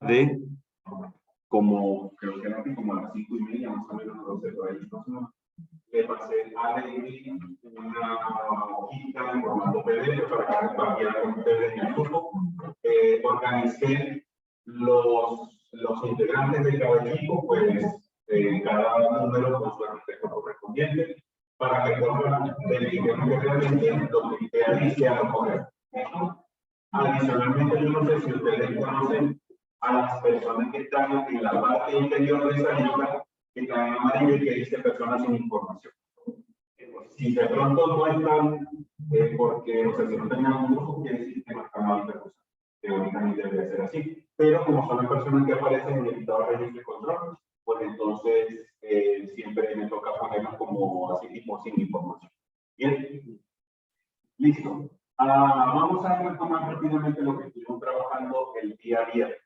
de como, creo que era que como a las 5:30, más o menos, no sé, por ahí, más o menos, le pasé a Lady una hojita en formato PDF para que compartiera con ustedes en el grupo. Organicé los integrantes de cada equipo, pues cada número con su arquitecto correspondiente, para que puedan verificar que realmente lo que ahí sea lo correcto. Adicionalmente, yo no sé si ustedes conocen a las personas que están en la parte interior de esa lista, que están en amarillo y que dice personas sin información. Si de pronto no están, porque o sea, si no tenían un grupo, quiere decir que no están mal personas. Teóricamente debería ser así. Pero como son las personas que aparecen en el listado de registro y control, pues entonces siempre me toca ponerlas como así tipo sin información. Bien, listo. Vamos a retomar rápidamente lo que estuvimos trabajando el día viernes.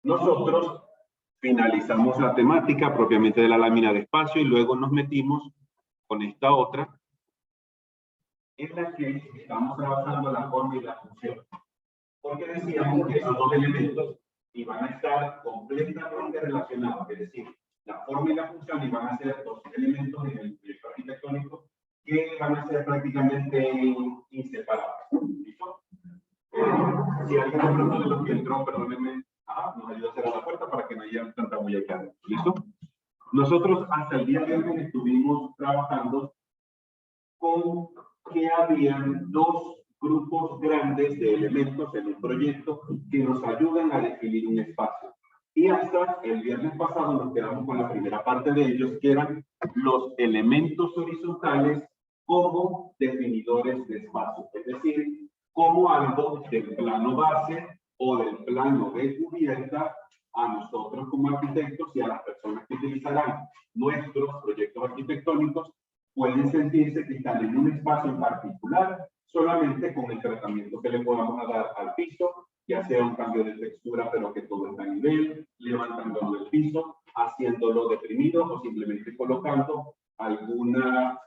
Nosotros finalizamos la temática propiamente de la lámina de espacio y luego nos metimos con esta otra, en la que estamos trabajando la forma y la función. Porque decíamos que esos dos elementos iban a estar completamente relacionados, es decir, la forma y la función iban a ser dos elementos en el proyecto arquitectónico que van a ser prácticamente inseparables. ¿Listo? Si alguien de pronto de los que entró, perdónenme, nos ayuda a cerrar la puerta para que no haya tanta bulla acá. ¿Listo? Nosotros hasta el día de hoy estuvimos trabajando con que habían dos grupos grandes de elementos en un proyecto que nos ayudan a definir un espacio. Y hasta el viernes pasado nos quedamos con la primera parte de ellos, que eran los elementos horizontales como definidores de espacio. Es decir, como algo del plano base o del plano de cubierta a nosotros como arquitectos y a las personas que utilizarán nuestros proyectos arquitectónicos pueden sentirse que están en un espacio en particular solamente con el tratamiento que le podamos dar al piso, ya sea un cambio de textura pero que todo está a nivel, levantando el piso, haciéndolo deprimido o simplemente colocando alguna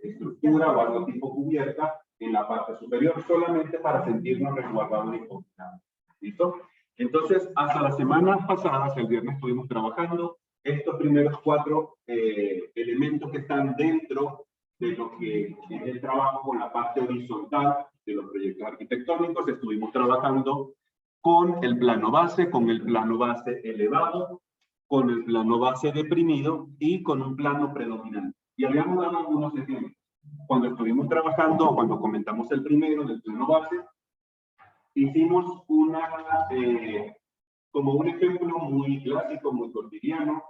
estructura o algo tipo cubierta en la parte superior solamente para sentirnos resguardados y confinados. ¿Listo? Entonces, hasta la semana pasada, hasta el viernes, estuvimos trabajando estos primeros cuatro elementos que están dentro de lo que es el trabajo con la parte horizontal de los proyectos arquitectónicos. Estuvimos trabajando con el plano base, con el plano base elevado, con el plano base deprimido y con un plano predominante. Y habíamos dado algunos ejemplos. Cuando estuvimos trabajando, cuando comentamos el primero del plano base, hicimos como un ejemplo muy clásico, muy cotidiano,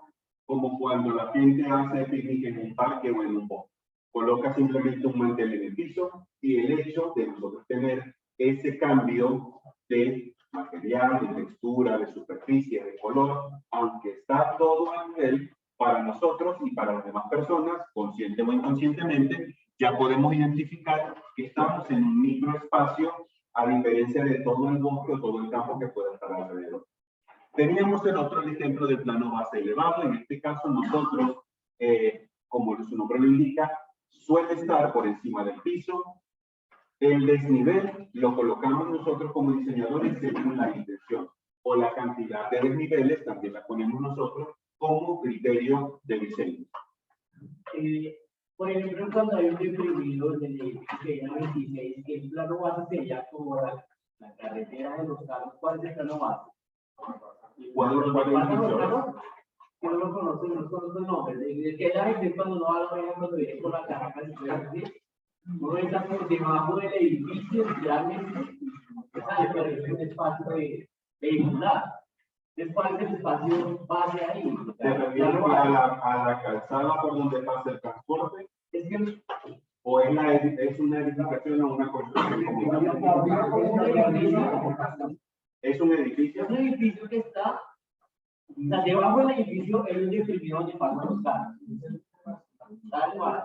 como cuando la gente hace picnic en un parque o en un bosque. Coloca simplemente un mantel en el piso y el hecho de nosotros tener ese cambio de material, de textura, de superficie, de color, aunque está todo a nivel, para nosotros y para las demás personas, consciente o inconscientemente, ya podemos identificar que estamos en un microespacio a diferencia de todo el bosque o todo el campo que pueda estar alrededor. Teníamos el otro ejemplo del plano base elevado. En este caso, nosotros, como su nombre lo indica, suele estar por encima del piso. El desnivel lo colocamos nosotros como diseñadores según la intención. O la cantidad de desniveles también la ponemos nosotros como criterio de diseño. Por ejemplo, cuando hay un deprimido del edificio que era 26, el plano base sería como la carretera de los carros. ¿Cuál es el plano base? ¿Cuál es el plano? Que no lo conocen, no conocen el nombre. De que la gente cuando no va a la mañana, cuando viene por la Caracas, uno está por debajo del edificio, realmente, pero es un espacio vehicular. ¿Cuál es el espacio base ahí? ¿Te refieres a la calzada por donde pasa el transporte? Es que ¿O es una edificación o una construcción? ¿Es un edificio? Es un edificio que está, o sea, debajo del edificio hay un deprimido donde pasan los carros. Tal cual.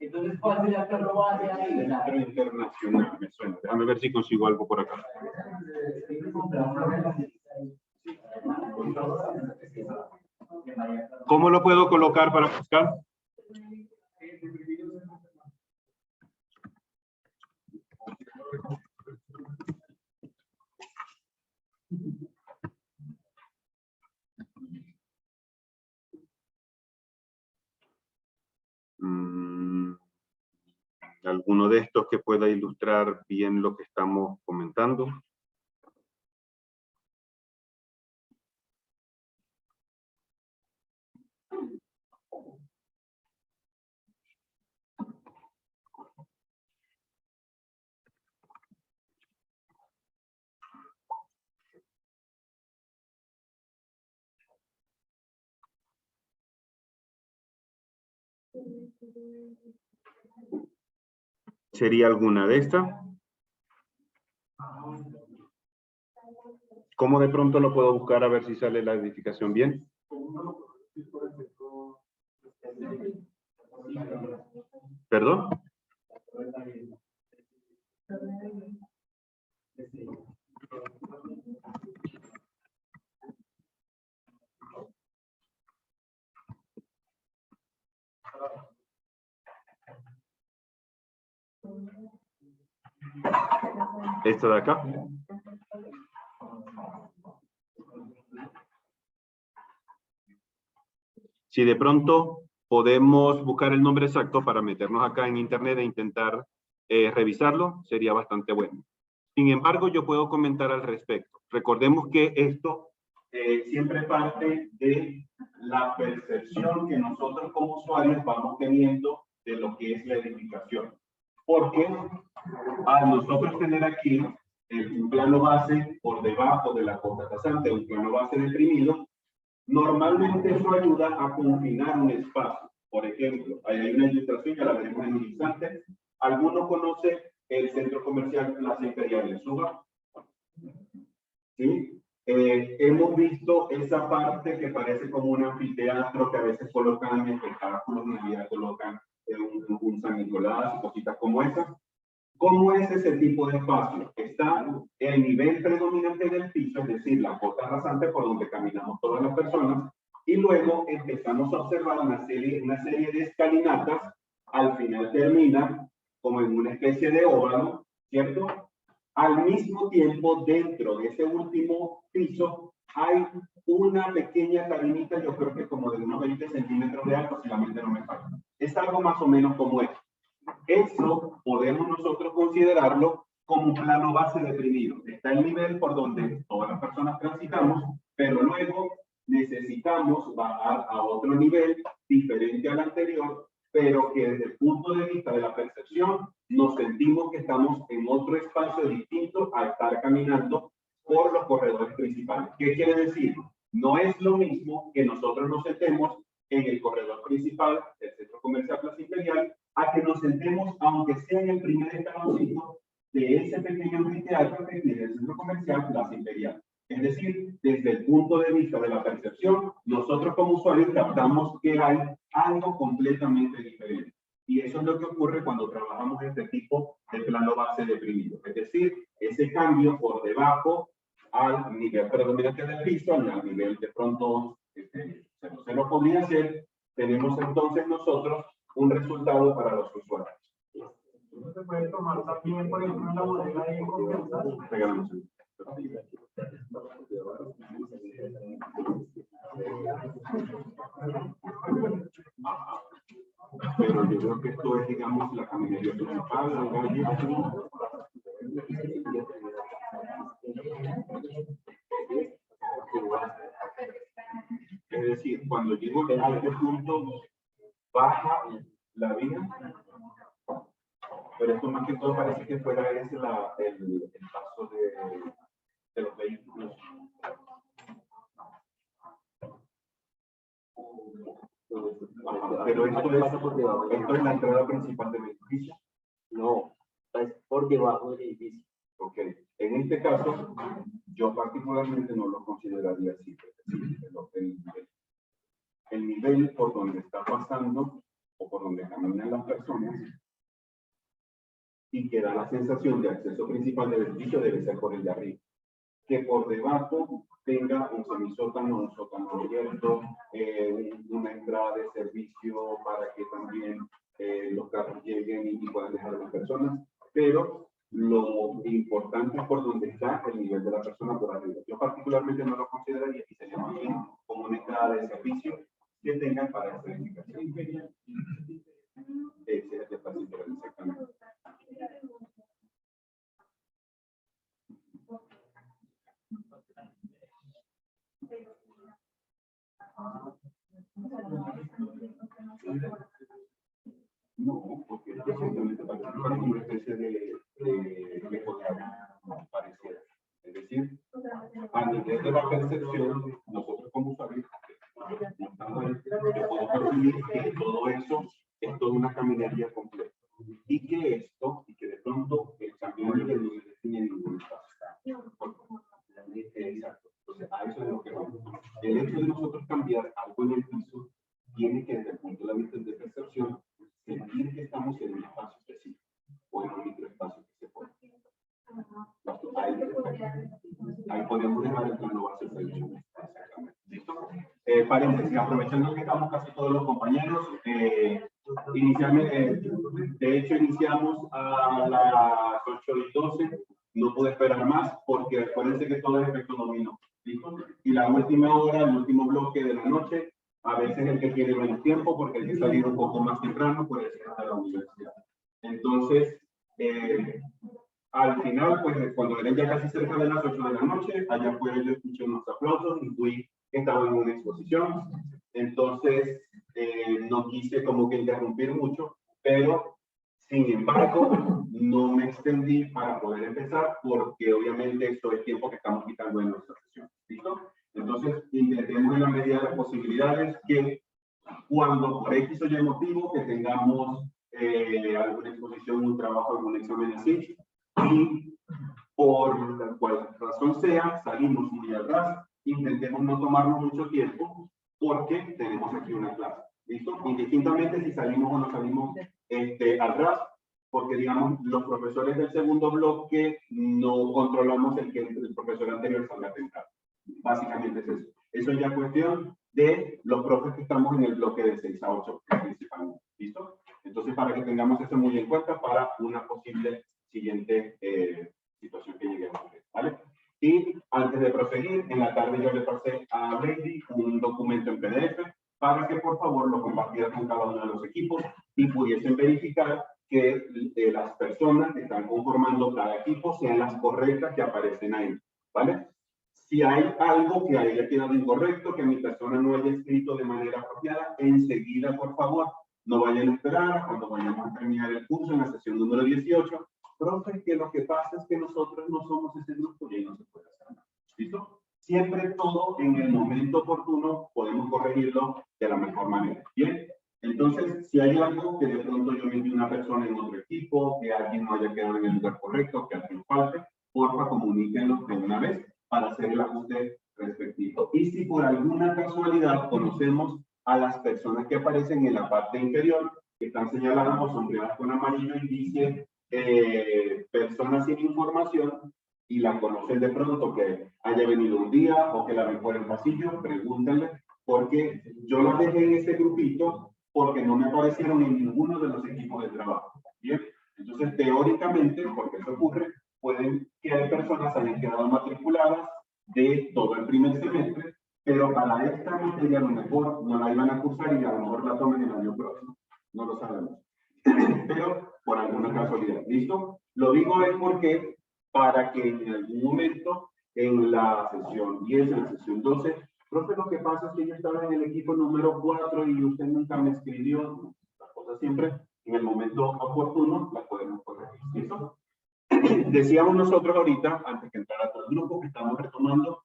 Entonces, ¿cuál sería el plano base ahí? Centro internacional, me suena. Déjame ver si consigo algo por acá. ¿Cómo lo puedo colocar para buscar? alguno de estos que pueda ilustrar bien lo que estamos comentando. ¿Sería alguna de estas? ¿Cómo de pronto lo puedo buscar a ver si sale la edificación bien? ¿Perdón? Esto de acá. Si de pronto podemos buscar el nombre exacto para meternos acá en internet e intentar revisarlo, sería bastante bueno. Sin embargo, yo puedo comentar al respecto. Recordemos que esto siempre parte de la percepción que nosotros como usuarios vamos teniendo de lo que es la edificación. Porque al nosotros tener aquí un plano base por debajo de la cota tasante, un plano base deprimido, normalmente eso ayuda a confinar un espacio. Por ejemplo, ahí hay una ilustración, ya la veremos en un instante. ¿Alguno conoce el centro comercial Plaza Imperial de Suba? ¿Sí? Hemos visto esa parte que parece como un anfiteatro que a veces colocan en espectáculos, en Navidad colocan un San Nicolás y cositas como esas. ¿Cómo es ese tipo de espacio? Está el nivel predominante del piso, es decir, la cota rasante por donde caminamos todas las personas, y luego empezamos a observar una serie de escalinatas. Al final termina como en una especie de óvalo, ¿cierto? Al mismo tiempo, dentro de ese último piso, hay una pequeña cabinita, yo creo que como de unos 20 centímetros de alto, si la mente no me falla. Es algo más o menos como esto. Eso podemos nosotros considerarlo como un plano base deprimido. Está el nivel por donde todas las personas transitamos, pero luego necesitamos bajar a otro nivel diferente al anterior, pero que desde el punto de vista de la percepción nos sentimos que estamos en otro espacio distinto a estar caminando por los corredores principales. ¿Qué quiere decir? No es lo mismo que nosotros nos sentemos en el corredor principal del Centro Comercial Plaza Imperial, a que nos sentemos, aunque sea en el primer escaloncito de ese pequeño anfiteatro que tiene el Centro Comercial Plaza Imperial. Es decir, desde el punto de vista de la percepción, nosotros como usuarios captamos que hay algo completamente diferente. Y eso es lo que ocurre cuando trabajamos este tipo de plano base deprimido. Es decir, ese cambio por debajo al nivel predominante del piso, al nivel de pronto se lo podría hacer. Tenemos entonces nosotros un resultado para los usuarios. ¿No se puede tomar también, por ejemplo, en la bodega de confianza? Regalamos. Pero yo creo que esto es, digamos, la caminaría principal, la calle. Es decir, cuando llego a este punto, baja la vía, pero esto más que todo parece que fuera ese el paso de los vehículos. Pero esto es la entrada principal del edificio. No, es por debajo del edificio. Ok, en este caso, yo particularmente no lo consideraría así. El nivel por donde está pasando o por donde caminan las personas y que da la sensación de acceso principal del edificio debe ser por el de arriba. Que por debajo tenga un semisótano, un sótano abierto, una entrada de servicio para que también los carros lleguen y puedan dejar a las personas, pero lo importante es por donde está el nivel de la persona por arriba. Yo particularmente no lo consideraría y sería más bien como una entrada de servicio que tengan para esta edificación. Ese es el espacio, exactamente. No, porque es simplemente participan en una especie de ecograma, pareciera. Es decir, a nivel de la percepción, nosotros como usuarios, yo puedo percibir que todo eso es toda una caminaría completa. Y que de pronto el cambio de nivel no define ningún espacio. Exacto. Entonces, a eso es lo que vamos. El hecho de nosotros cambiar algo en el piso tiene que, desde el punto de vista de percepción, sentir que estamos en un espacio específico o en un microespacio que se pone. Ahí podemos dejar el plano base de selección. ¿Listo? Paréntesis, aprovechando que estamos casi todos los compañeros, inicialmente, de hecho iniciamos a las 8:12, no pude esperar más porque acuérdense que todo es efecto dominó. ¿Listo? Y la última hora, el último bloque de la noche, a veces el que tiene menos tiempo porque hay que salir un poco más temprano por el cierre de la universidad. Entonces, al final, pues cuando eran ya casi cerca de las 8 de la noche, allá afuera yo escuché unos aplausos y fui, estaba en una exposición. Entonces, no quise como que interrumpir mucho, pero sin embargo, no me extendí para poder empezar porque obviamente esto es tiempo que estamos quitando en nuestra sesión. ¿Listo? Entonces, intentemos en la medida de las posibilidades que cuando por X o Y motivo que tengamos alguna exposición, un trabajo, algún examen así, y por la cual razón sea, salimos muy atrás, intentemos no tomarnos mucho tiempo porque tenemos aquí una clase. ¿Listo? Indistintamente si salimos o no salimos atrás, porque digamos los profesores del segundo bloque no controlamos el que el profesor anterior salga temprano. Básicamente es eso. Eso ya es cuestión de los profes que estamos en el bloque de 6 a 8 principalmente. ¿Listo? Entonces, para que tengamos eso muy en cuenta para una posible siguiente situación que lleguemos a ver, ¿vale? Y antes de proseguir, en la tarde yo le pasé a Brady un documento en PDF para que por favor lo compartiera con cada uno de los equipos y pudiesen verificar que las personas que están conformando cada equipo sean las correctas que aparecen ahí, ¿vale? Si hay algo que haya quedado incorrecto, que mi persona no haya escrito de manera apropiada, enseguida, por favor, no vayan a esperar cuando vayamos a terminar el curso en la sesión número 18. Profe, que lo que pasa es que nosotros no somos ese grupo y no se puede hacer nada. ¿Listo? Siempre todo en el momento oportuno podemos corregirlo de la mejor manera. ¿Bien? Entonces, si hay algo que de pronto yo metí una persona en otro equipo, que alguien no haya quedado en el lugar correcto, que alguien falte, porfa, comuníquenlo de una vez para hacer el ajuste respectivo. Y si por alguna casualidad conocemos a las personas que aparecen en la parte inferior, que están señaladas o sombreadas con amarillo y dice personas sin información, y la conocen de pronto que haya venido un día o que la ven por el pasillo, pregúntenle, porque yo las dejé en ese grupito porque no me aparecieron en ninguno de los equipos de trabajo. Bien, entonces teóricamente, porque eso ocurre, pueden que hay personas que hayan quedado matriculadas de todo el primer semestre, pero para esta materia a lo mejor no la iban a cursar y a lo mejor la tomen el año próximo. No lo sabemos. Pero por alguna casualidad. ¿Listo? Lo digo es porque para que en algún momento en la sesión 10, en la sesión 12, profe, lo que pasa es que yo estaba en el equipo número 4 y usted nunca me escribió. Las cosas siempre en el momento oportuno las podemos corregir. ¿Listo? Decíamos nosotros ahorita, antes que entrara todo el grupo, que estamos retomando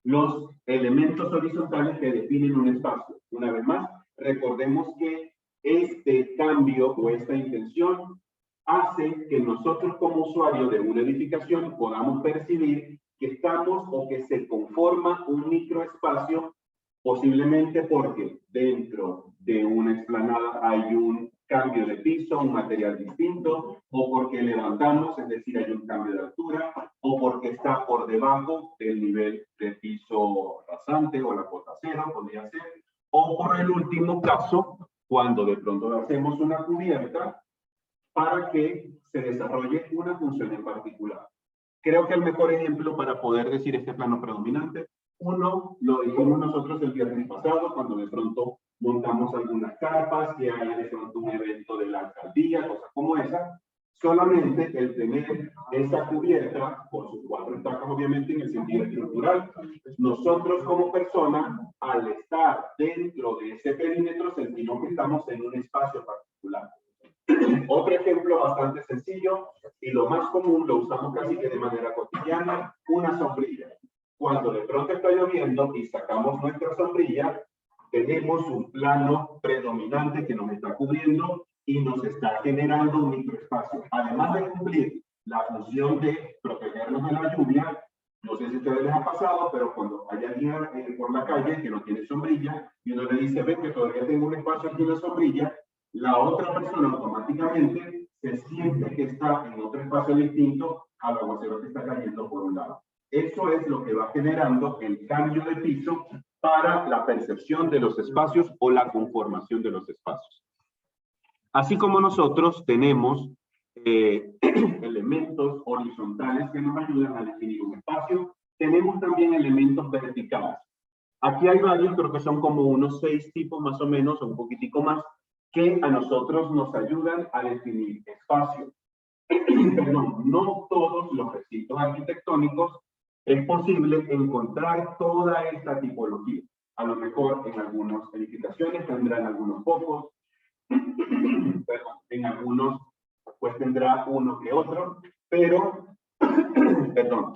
los elementos horizontales que definen un espacio. Una vez más, recordemos que este cambio o esta intención hace que nosotros como usuarios de una edificación podamos percibir que estamos o que se conforma un microespacio, posiblemente porque dentro de una explanada hay un cambio de piso, un material distinto, o porque levantamos, es decir, hay un cambio de altura, o porque está por debajo del nivel de piso rasante o la cota cero, podría ser, o por el último caso, cuando de pronto hacemos una cubierta para que se desarrolle una función en particular. Creo que el mejor ejemplo para poder decir este plano predominante, uno, lo dijimos nosotros el viernes pasado, cuando de pronto montamos algunas carpas, que hay de pronto un evento de la alcaldía, cosas como esa, Solamente el tener esa cubierta, por sus 4 estacas obviamente en el sentido estructural, nosotros como personas, al estar dentro de ese perímetro, sentimos que estamos en un espacio particular. Otro ejemplo bastante sencillo y lo más común, lo usamos casi que de manera cotidiana, una sombrilla. Cuando de pronto está lloviendo y sacamos nuestra sombrilla, tenemos un plano predominante que nos está cubriendo y nos está generando un microespacio. Además de cumplir la función de protegernos de la lluvia, no sé si a ustedes les ha pasado, pero cuando hay alguien por la calle que no tiene sombrilla y uno le dice, ven que todavía tengo un espacio aquí en la sombrilla, la otra persona automáticamente se siente que está en otro espacio distinto al aguacero que está cayendo por un lado. Eso es lo que va generando el cambio de piso para la percepción de los espacios o la conformación de los espacios. Así como nosotros tenemos elementos horizontales que nos ayudan a definir un espacio, tenemos también elementos verticales. Aquí hay varios, creo que son como unos 6 tipos más o menos, o un poquitico más, que a nosotros nos ayudan a definir espacio. Perdón, no todos los recintos arquitectónicos es posible encontrar toda esta tipología. A lo mejor en algunas edificaciones tendrán algunos pocos, perdón, en algunos pues tendrá uno que otro, pero, perdón,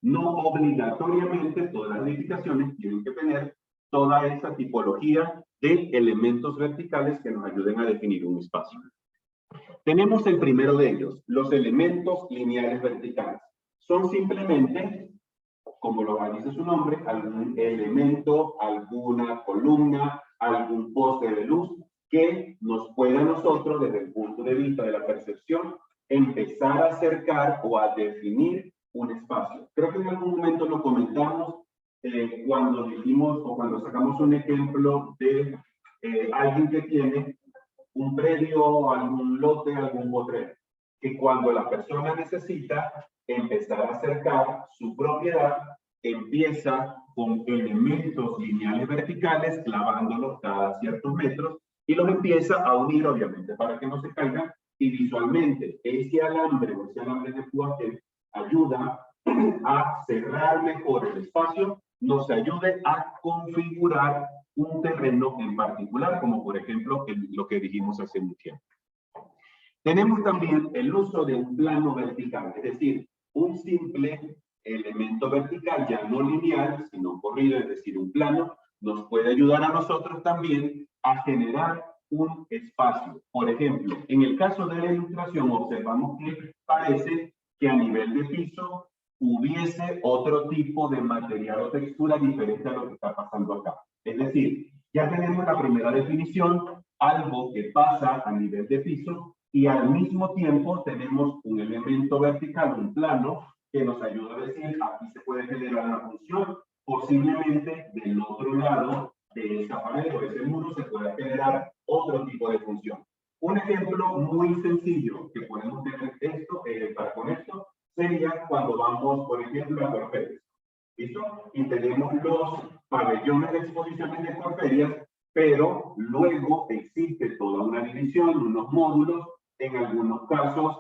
no obligatoriamente todas las edificaciones tienen que tener toda esa tipología de elementos verticales que nos ayuden a definir un espacio. Tenemos el primero de ellos, los elementos lineales verticales. Son simplemente, como lo dice su nombre, algún elemento, alguna columna, algún poste de luz que nos pueda a nosotros, desde el punto de vista de la percepción, empezar a acercar o a definir un espacio. Creo que en algún momento lo comentamos cuando dijimos o cuando sacamos un ejemplo de alguien que tiene un predio, algún lote, algún potrero, que cuando la persona necesita empezar a acercar su propiedad, empieza con elementos lineales verticales, clavándolos cada ciertos metros, y los empieza a unir, obviamente, para que no se caigan, y visualmente ese alambre de púa que ayuda a cerrar mejor el espacio, nos ayude a configurar un terreno en particular, como por ejemplo lo que dijimos hace un tiempo. Tenemos también el uso de un plano vertical, es decir, un simple elemento vertical, ya no lineal, sino corrido, es decir, un plano, nos puede ayudar a nosotros también a generar un espacio. Por ejemplo, en el caso de la ilustración, observamos que parece que a nivel de piso hubiese otro tipo de material o textura diferente a lo que está pasando acá. Es decir, ya tenemos la primera definición, algo que pasa a nivel de piso, y al mismo tiempo tenemos un elemento vertical, un plano, que nos ayuda a decir, aquí se puede generar una función, posiblemente del otro lado de esa pared o ese muro se pueda generar otro tipo de función. Un ejemplo muy sencillo que podemos tener esto, con esto sería cuando vamos, por ejemplo, a Corferias. ¿Listo? Y tenemos los pabellones de exposiciones de Corferias, pero luego existe toda una división, unos módulos, en algunos casos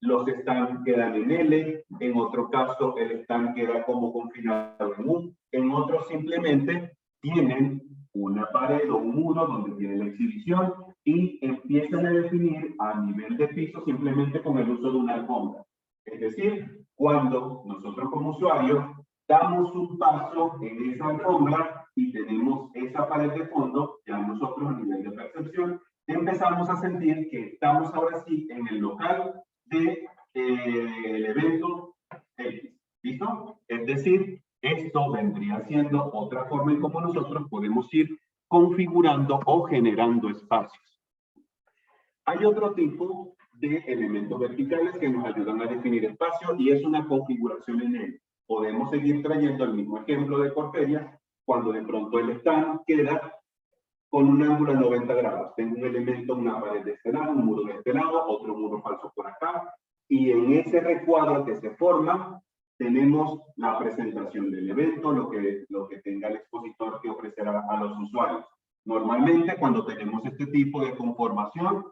los stands quedan en L, en otro caso el stand queda como confinado en U, en otros simplemente tienen una pared o un muro donde tienen la exhibición y empiezan a definir a nivel de piso simplemente con el uso de una alfombra. Es decir, cuando nosotros como usuarios damos un paso en esa alfombra y tenemos esa pared de fondo, ya nosotros a nivel de percepción empezamos a sentir que estamos ahora sí en el local de el evento X. ¿Listo? Es decir, esto vendría siendo otra forma en cómo nosotros podemos ir configurando o generando espacios. Hay otro tipo de elementos verticales que nos ayudan a definir espacio y es una configuración en él. Podemos seguir trayendo el mismo ejemplo de Corferias cuando de pronto el stand queda con un ángulo de 90 grados. Tengo un elemento, una pared de este lado, un muro de este lado, otro muro falso por acá, y en ese recuadro que se forma, tenemos la presentación del evento, lo que tenga el expositor que ofrecerá a los usuarios. Normalmente, cuando tenemos este tipo de conformación,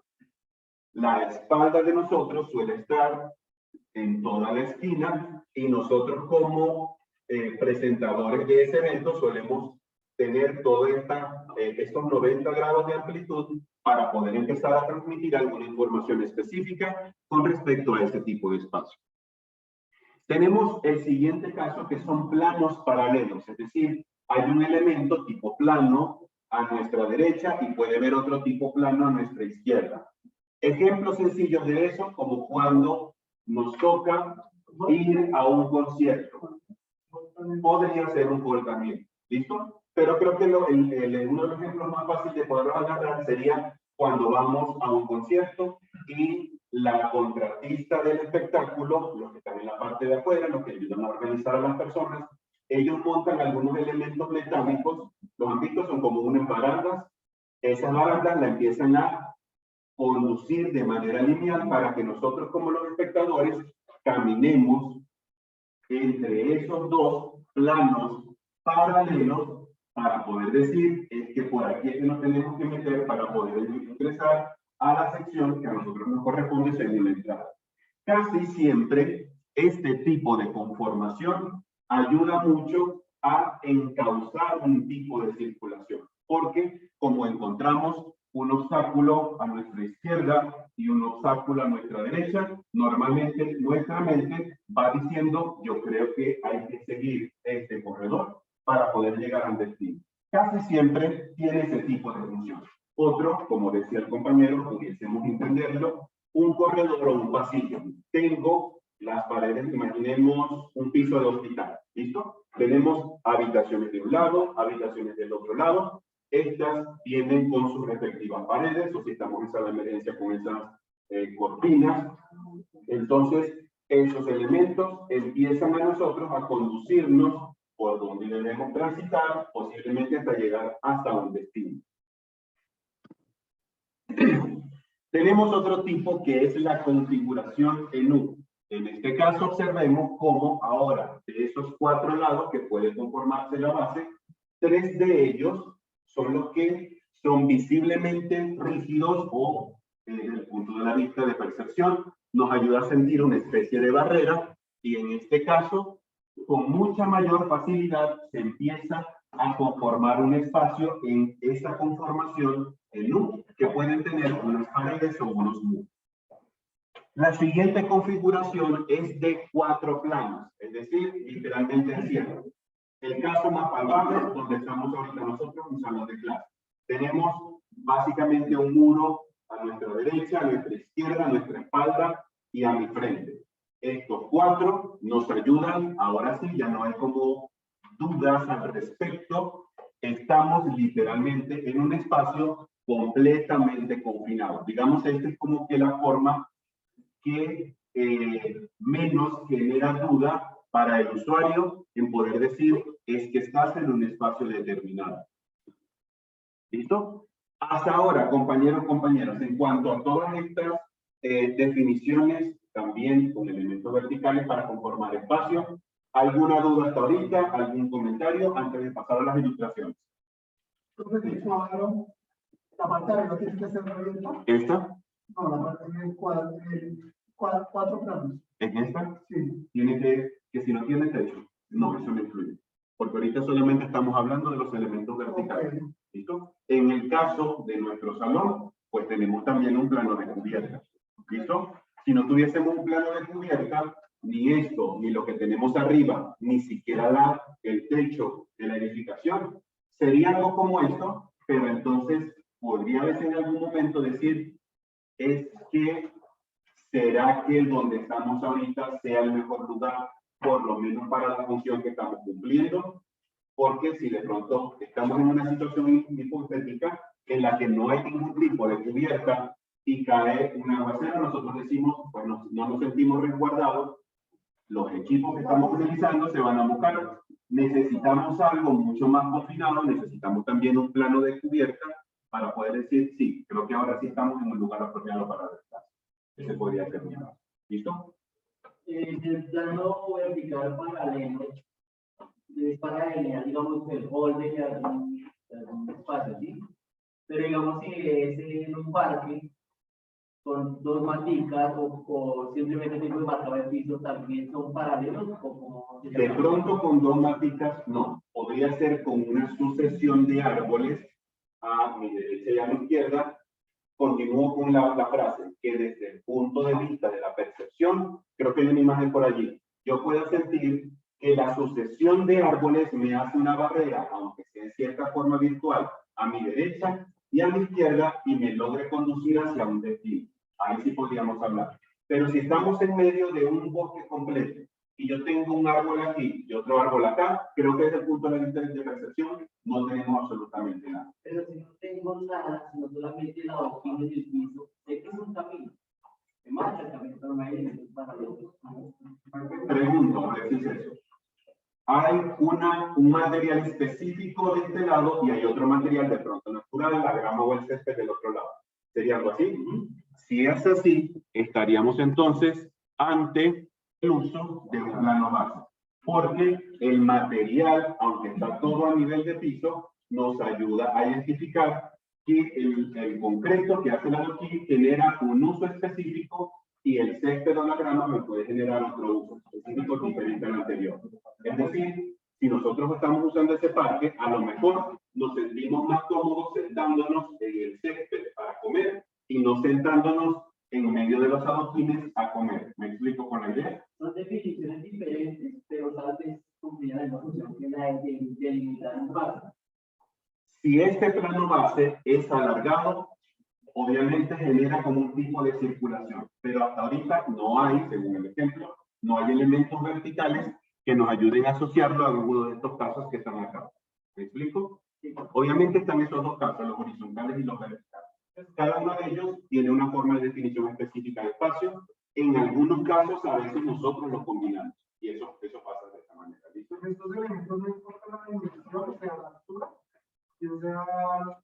La espalda de nosotros suele estar en toda la esquina y nosotros como presentadores de ese evento solemos tener todos estos 90 grados de amplitud para poder empezar a transmitir alguna información específica con respecto a ese tipo de espacio. Tenemos el siguiente caso que son planos paralelos, es decir, hay un elemento tipo plano a nuestra derecha y puede haber otro tipo plano a nuestra izquierda. Ejemplos sencillos de eso, como cuando nos toca ir a un concierto. Podría ser un volcamiento, ¿listo? Pero creo que uno de los ejemplos más fáciles de poder agarrar sería cuando vamos a un concierto y la contratista del espectáculo, los que están en la parte de afuera, los que ayudan a organizar a las personas, ellos montan algunos elementos metálicos. Los han visto, son como unas barandas. Esas barandas la empiezan a conducir de manera lineal para que nosotros como los espectadores caminemos entre esos dos planos paralelos para poder decir es que por aquí es que nos tenemos que meter para poder ingresar a la sección que a nosotros nos corresponde según la entrada. Casi siempre este tipo de conformación ayuda mucho a encauzar un tipo de circulación, porque como encontramos un obstáculo a nuestra izquierda y un obstáculo a nuestra derecha, normalmente nuestra mente va diciendo, yo creo que hay que seguir este corredor para poder llegar al destino. Casi siempre tiene ese tipo de función. Otro, como decía el compañero, pudiésemos entenderlo, un corredor o un pasillo. Tengo las paredes, imaginemos un piso de hospital, ¿listo? Tenemos habitaciones de un lado, habitaciones del otro lado. Estas vienen con sus respectivas paredes, o si estamos en sala de emergencia con esas cortinas. Entonces, esos elementos empiezan a nosotros a conducirnos por donde debemos transitar, posiblemente hasta llegar hasta un destino. Tenemos otro tipo que es la configuración en U. En este caso observemos cómo ahora de esos 4 lados que puede conformarse la base, 3 de ellos son los que son visiblemente rígidos o desde el punto de la vista de percepción nos ayuda a sentir una especie de barrera y en este caso con mucha mayor facilidad se empieza a conformar un espacio en esa conformación en U que pueden tener unas paredes o unos muros. La siguiente configuración es de 4 planos, es decir, literalmente en cielo. El caso más palpable, donde estamos ahorita nosotros, un salón de clase. Tenemos básicamente un muro a nuestra derecha, a nuestra izquierda, a nuestra espalda y a mi frente. Estos 4 nos ayudan, ahora sí, ya no hay como dudas al respecto. Estamos literalmente en un espacio completamente confinado. Digamos, esta es como que la forma que menos genera duda para el usuario en poder decir es que estás en un espacio determinado. ¿Listo? Hasta ahora, compañeros, compañeras, en cuanto a todas estas definiciones, también con elementos verticales para conformar espacio, ¿alguna duda hasta ahorita? ¿Algún comentario antes de pasar a las ilustraciones? Entonces, la parte de arriba tiene que ser abierta. ¿Esta? No, la parte de 4 planos. ¿En esta? Sí. Tiene que si no tiene techo, no, eso no influye. Porque ahorita solamente estamos hablando de los elementos verticales. Okay. ¿Listo? En el caso de nuestro salón, pues tenemos también un plano de cubierta. ¿Listo? Si no tuviésemos un plano de cubierta, ni esto, ni lo que tenemos arriba, ni siquiera el techo de la edificación, sería algo como esto, pero entonces podría a veces en algún momento decir, es que ¿será que el donde estamos ahorita sea el mejor lugar, por lo menos para la función que estamos cumpliendo? Porque si de pronto estamos en una situación hipotética en la que no hay ningún tipo de cubierta y cae un aguacero, nosotros decimos, pues no nos sentimos resguardados, los equipos que estamos utilizando se van a buscar. Necesitamos algo mucho más confinado, necesitamos también un plano de cubierta para poder decir, sí, creo que ahora sí estamos en un lugar apropiado para descansar. Ese podría terminar. ¿Listo? El plano vertical paralelo es para delinear, digamos, el molde de algún espacio, ¿sí? Pero digamos, si es en un parque, con dos maticas o simplemente tengo que marcar el piso, también son paralelos o como... De pronto con dos maticas, no. Podría ser con una sucesión de árboles a mi derecha y a mi izquierda. Continúo con la frase, que desde el punto de vista de la percepción, creo que hay una imagen por allí, yo puedo sentir que la sucesión de árboles me hace una barrera, aunque sea en cierta forma virtual, a mi derecha y a mi izquierda, y me logre conducir hacia un destino. Ahí sí podríamos hablar. Pero si estamos en medio de un bosque completo, y yo tengo un árbol aquí y otro árbol acá, creo que desde el punto de vista de percepción no tenemos absolutamente nada. Pero si no tengo nada, sino solamente la boquilla del piso, sé que es un camino. Me marca el camino, pero no hay elementos paralelos. Pregunto, a ver si es eso. Hay un material específico de este lado y hay otro material de pronto natural, la grama o el césped del otro lado. ¿Sería algo así? Si es así, estaríamos entonces ante el uso de un plano base. Porque el material, aunque está todo a nivel de piso, nos ayuda a identificar que el concreto que hace la adoquín genera un uso específico y el césped o la grama me puede generar otro uso específico diferente al anterior. Es decir, si nosotros estamos usando ese parque, a lo mejor nos sentimos más cómodos sentándonos en el césped para comer y no sentándonos en medio de los adoquines a comer. ¿Me explico con la idea? Son definiciones diferentes, pero tal vez cumplían la misma función que la de delimitar un paso. Si este plano base es alargado, obviamente genera como un tipo de circulación, pero hasta ahorita no hay, según el ejemplo, no hay elementos verticales que nos ayuden a asociarlo a alguno de estos casos que están acá. ¿Me explico? Obviamente están esos dos casos, los horizontales y los verticales. Cada uno de ellos tiene una forma de definición específica de espacio. En algunos casos, a veces nosotros los combinamos. Y eso pasa de esta manera. ¿Listo? Estos elementos no importa la dimensión, o sea, la altura, que sea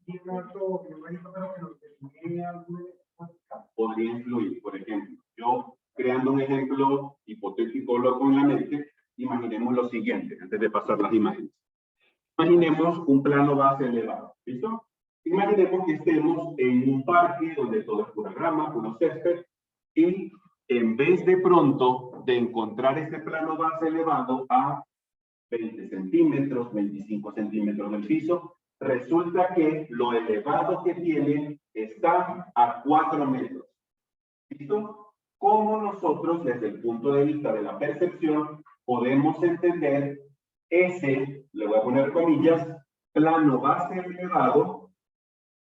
bien alto o bien bajito, pero que nos define algún elemento. Podría influir. Por ejemplo, yo creando un ejemplo hipotético loco en la mente, imaginemos lo siguiente, antes de pasar las imágenes. Imaginemos un plano base elevado. ¿Listo? Imaginemos que estemos en un parque donde todo es pura grama, puro césped, y en vez de pronto de encontrar este plano base elevado a 20 centímetros, 25 centímetros del piso, resulta que lo elevado que tiene está a 4 metros. ¿Listo? ¿Cómo nosotros, desde el punto de vista de la percepción, podemos entender ese, le voy a poner comillas, plano base elevado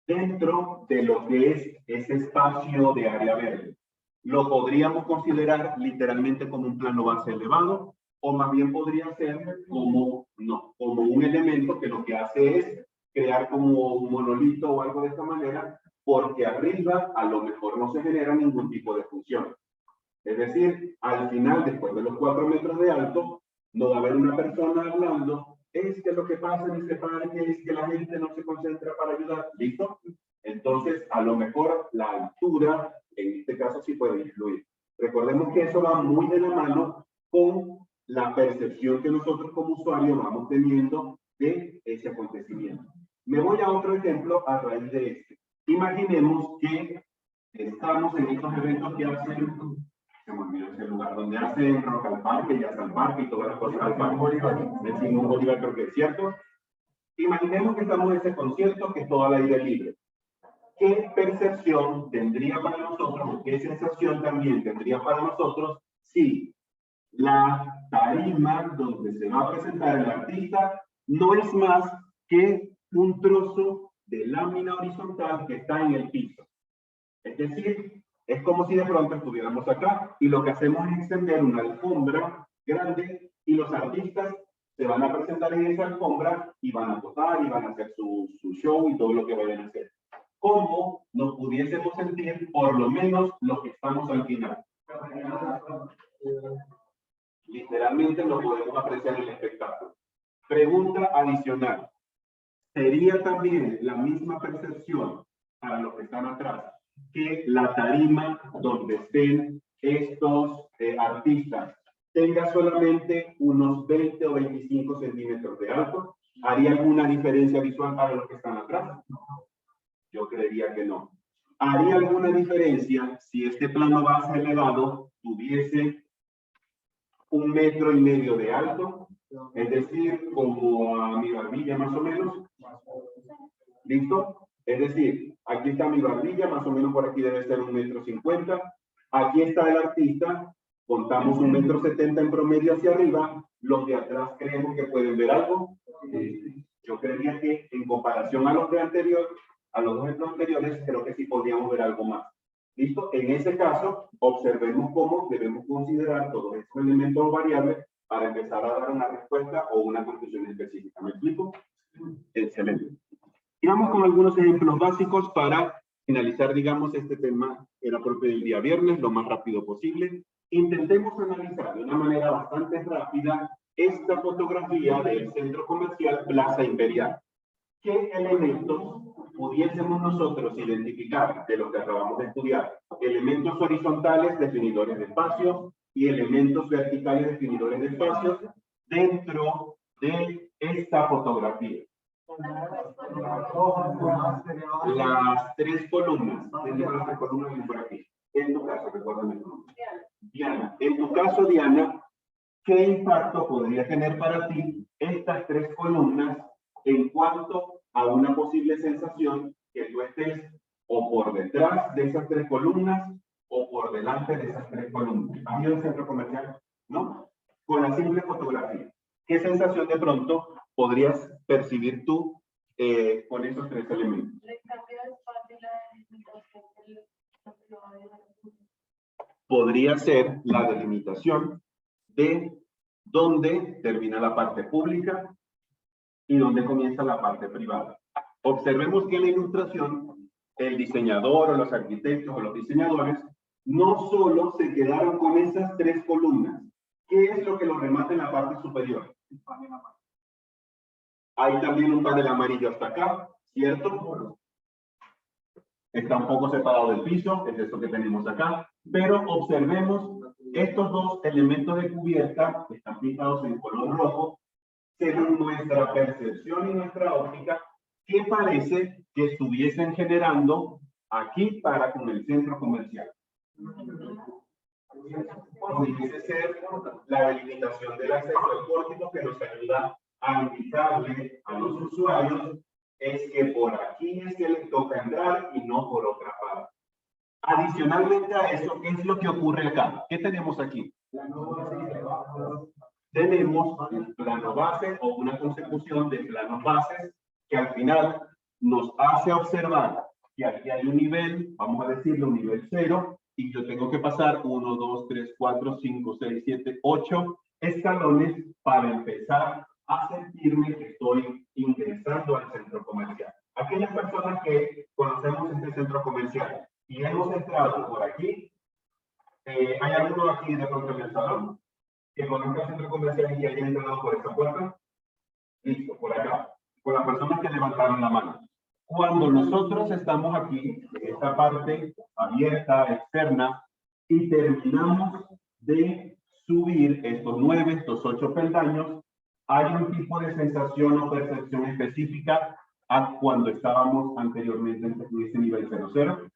dentro de lo que es ese espacio de área verde? Lo podríamos considerar literalmente como un plano base elevado, o más bien podría ser como un elemento que lo que hace es crear como un monolito o algo de esta manera, porque arriba a lo mejor no se genera ningún tipo de función. Es decir, al final, después de los 4 metros de alto, no va a haber una persona hablando, es que lo que pasa en este parque es que la gente no se concentra para ayudar. ¿Listo? Entonces, a lo mejor la altura, en este caso, sí puede influir. Recordemos que eso va muy de la mano con la percepción que nosotros como usuarios vamos teniendo de ese acontecimiento. Me voy a otro ejemplo a raíz de este. Imaginemos que estamos en estos eventos que hacen, se me olvidó ese lugar, donde hacen Rock al Parque, Jazz al Parque y todas las cosas al parque. El Simón Bolívar, creo que es cierto. Imaginemos que estamos en ese concierto que es todo al aire libre. ¿Qué percepción tendría para nosotros, o qué sensación también tendría para nosotros si la tarima donde se va a presentar el artista no es más que un trozo de lámina horizontal que está en el piso? Es decir, es como si de pronto estuviéramos acá y lo que hacemos es extender una alfombra grande y los artistas se van a presentar en esa alfombra y van a tocar y van a hacer su show y todo lo que vayan a hacer. ¿Cómo nos pudiésemos sentir, por lo menos los que estamos al final? Literalmente lo podemos apreciar en el espectáculo. Pregunta adicional. ¿Sería también la misma percepción para los que están atrás que la tarima donde estén estos artistas tenga solamente unos 20 o 25 centímetros de alto? ¿Haría alguna diferencia visual para los que están atrás? Yo creería que no. ¿Haría alguna diferencia si este plano base elevado tuviese 1,5 metros de alto? Es decir, como a mi barbilla más o menos. ¿Listo? Es decir, aquí está mi barbilla, más o menos por aquí debe ser 1,50 metros. Aquí está el artista, contamos 1,70 metros en promedio hacia arriba. Los de atrás creemos que pueden ver algo. Yo creería que en comparación a los de anterior, a los dos ejemplos anteriores, creo que sí podríamos ver algo más. ¿Listo? En ese caso, observemos cómo debemos considerar todos estos elementos variables para empezar a dar una respuesta o una conclusión específica. ¿Me explico? Excelente. Y vamos con algunos ejemplos básicos para finalizar, digamos, este tema era propio del día viernes, lo más rápido posible. Intentemos analizar de una manera bastante rápida esta fotografía del centro comercial Plaza Imperial. ¿Qué elementos pudiésemos nosotros identificar de lo que acabamos de estudiar? Elementos horizontales definidores de espacios y elementos verticales definidores de espacios dentro de esta fotografía. Las tres columnas. Las columnas por aquí. En tu caso, recuérdame. Diana, en tu caso, Diana, ¿qué impacto podría tener para ti estas tres columnas en cuanto a una posible sensación que tú estés o por detrás de esas tres columnas o por delante de esas tres columnas? ¿Has ido al centro comercial? ¿No? Con la simple fotografía. ¿Qué sensación de pronto podrías percibir tú con esos tres elementos? Podría ser la delimitación de dónde termina la parte pública y dónde comienza la parte privada. Observemos que en la ilustración, el diseñador o los arquitectos o los diseñadores no solo se quedaron con esas tres columnas. ¿Qué es lo que los remata en la parte superior? Hay también un panel amarillo hasta acá, ¿cierto? Está un poco separado del piso, es esto que tenemos acá, pero observemos estos dos elementos de cubierta que están pintados en color rojo, según nuestra percepción y nuestra óptica, ¿qué parece que estuviesen generando aquí para con el centro comercial? Pudiese ser la delimitación del acceso al pórtico que nos ayuda a indicarle a los usuarios es que por aquí es que les toca entrar y no por otra parte. Adicionalmente a eso, ¿qué es lo que ocurre acá? ¿Qué tenemos aquí? Tenemos un plano base o una consecución de planos bases que al final nos hace observar que aquí hay un nivel, vamos a decirlo, un nivel 0, y yo tengo que pasar 1, 2, 3, 4, 5, 6, 7, 8 escalones para empezar a sentirme que estoy ingresando al centro comercial. Aquellas personas que conocemos este centro comercial y hemos entrado por aquí, ¿hay alguno aquí de pronto en el salón que conozca el centro comercial y que haya entrado por esta puerta? Listo, por acá, por las personas que levantaron la mano. Cuando nosotros estamos aquí, en esta parte abierta, externa, y terminamos de subir estos 9, estos 8 peldaños, hay un tipo de sensación o percepción específica a cuando estábamos anteriormente en ese nivel 00.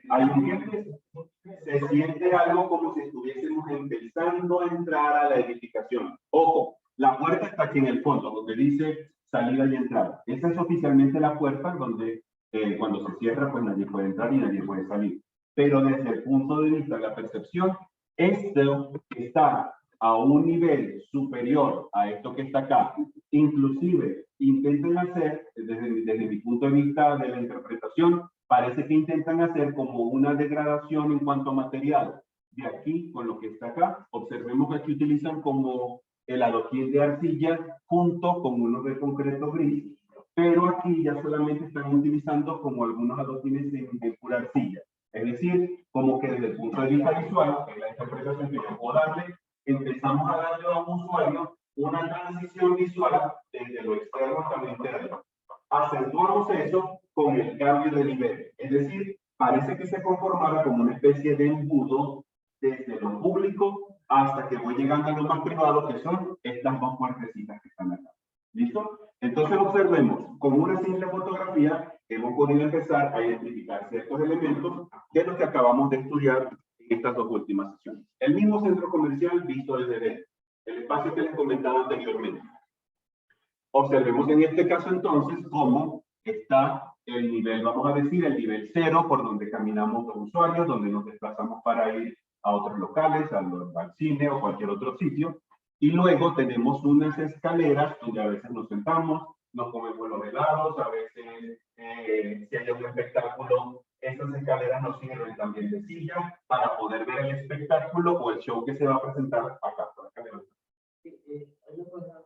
Hay un se siente algo como si estuviésemos empezando a entrar a la edificación. Ojo, la puerta está aquí en el fondo, donde dice salida y entrada. Esa es oficialmente la puerta donde cuando se cierra, pues nadie puede entrar y nadie puede salir. Pero desde el punto de vista de la percepción, esto está a un nivel superior a esto que está acá. Inclusive, intentan hacer, desde mi punto de vista de la interpretación, parece que intentan hacer como una degradación en cuanto a material. De aquí, con lo que está acá, observemos que aquí utilizan como el adoquín de arcilla junto con uno de concreto gris, pero aquí ya solamente están utilizando como algunos adoquines en pura arcilla. Es decir, como que desde el punto de vista visual, en la interpretación que yo puedo darle, empezamos a darle a un usuario una transición visual desde lo externo hasta lo interno. Acentuamos eso con el cambio de nivel. Es decir, parece que se conformara como una especie de embudo desde lo público hasta que voy llegando a lo más privado, que son estas dos puertecitas que están acá. ¿Listo? Entonces observemos, con una simple fotografía, hemos podido empezar a identificar ciertos elementos de los que acabamos de estudiar en estas dos últimas sesiones. El mismo centro comercial visto desde el espacio que les comentaba anteriormente. Observemos en este caso entonces cómo está el nivel, vamos a decir, el nivel 0, por donde caminamos los usuarios, donde nos desplazamos para ir a otros locales, al cine o cualquier otro sitio. Y luego tenemos unas escaleras donde a veces nos sentamos, nos comemos los helados, a veces si hay un espectáculo, esas escaleras nos sirven también de silla para poder ver el espectáculo o el show que se va a presentar acá. Por acá Hay una cosa,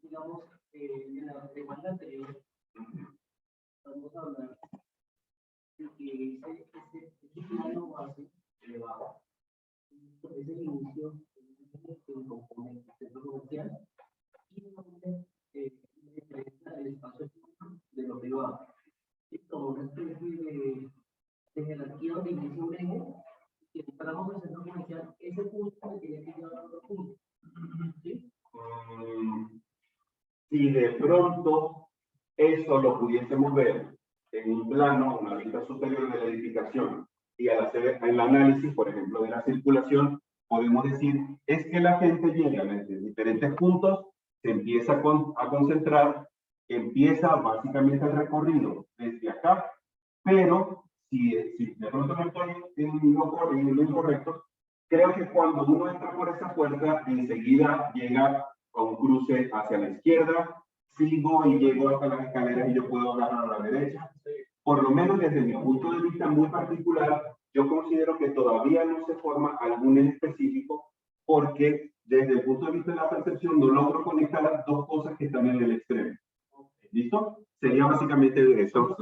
digamos, en la demanda anterior, vamos a hablar de que ese plano base elevado, es el inicio del componente centro comercial y donde diferencia el espacio de lo privado. Es como una especie de jerarquía donde inicia un eje, y entramos al centro comercial, ese punto que tiene que llevar a otro punto. ¿Sí? Si de pronto eso lo pudiésemos ver en un plano, una vista superior de la edificación, y al hacer el análisis, por ejemplo, de la circulación, podemos decir, es que la gente llega desde diferentes puntos, se empieza a concentrar, empieza básicamente el recorrido desde acá, pero si de pronto no estoy en lo incorrecto, creo que cuando uno entra por esa puerta, enseguida llega a un cruce hacia la izquierda, sigo y llego hasta las escaleras y yo puedo agarrar a la derecha. Por lo menos desde mi punto de vista muy particular, yo considero que todavía no se forma algún en específico porque desde el punto de vista de la percepción no logro conectar las dos cosas que están en el extremo. ¿Listo? Sería básicamente eso.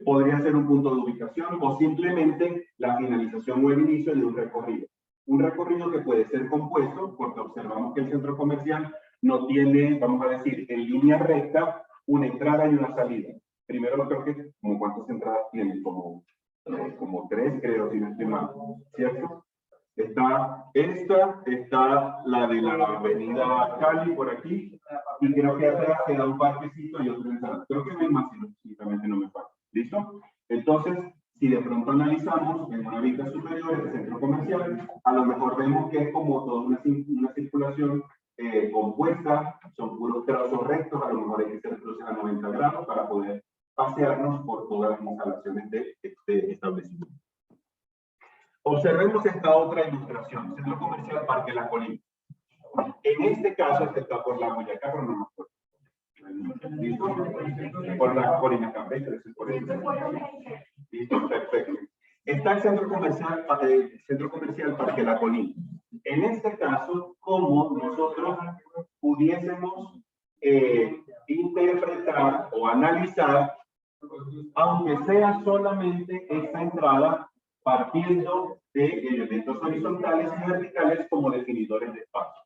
Podría ser un punto de ubicación o simplemente la finalización o el inicio de un recorrido. Un recorrido que puede ser compuesto porque observamos que el centro comercial no tiene, vamos a decir, en línea recta, una entrada y una salida. Primero creo que, como ¿cuántas entradas tiene? Como 3, creo, si no estoy mal, ¿cierto? Está esta, está la de la avenida Cali por aquí, y creo que atrás queda un parquecito y otra entrada. Creo que no hay más, si realmente no me falta. ¿Listo? Entonces, si de pronto analizamos en una vista superior el centro comercial, a lo mejor vemos que es como toda una circulación compuesta, son puros trazos rectos, a lo mejor hay que hacer cruces a 90 grados para poder pasearnos por todas las instalaciones de este establecimiento. Observemos esta otra ilustración, Centro Comercial Parque La Colina. En este caso, este está por la Boyacá, pero no me acuerdo. ¿Listo? Por la Colina Campestre, por eso. Listo, perfecto. Está el Centro Comercial Parque La Colina. En este caso, ¿cómo nosotros pudiésemos interpretar o analizar, aunque sea solamente esta entrada, partiendo de elementos horizontales y verticales como definidores de espacio?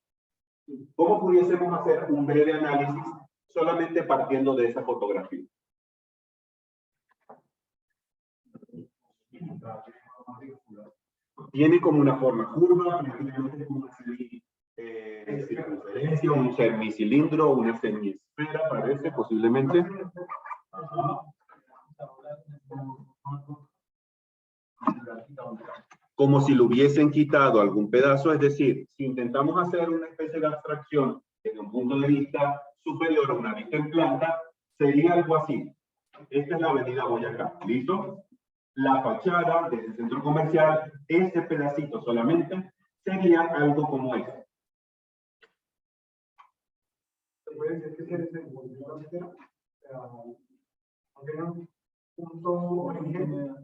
¿Cómo pudiésemos hacer un breve análisis solamente partiendo de esa fotografía? Tiene como una forma curva, prácticamente como una circunferencia, un semicilindro, una semiesfera, parece, posiblemente. Ajá. Como si le hubiesen quitado algún pedazo, es decir, si intentamos hacer una especie de abstracción desde un punto de vista superior a una vista en planta, sería algo así. Esta es la avenida Boyacá, ¿listo? La fachada de ese centro comercial, ese pedacito solamente, sería algo como esto. Se puede decir que tiene un punto origen.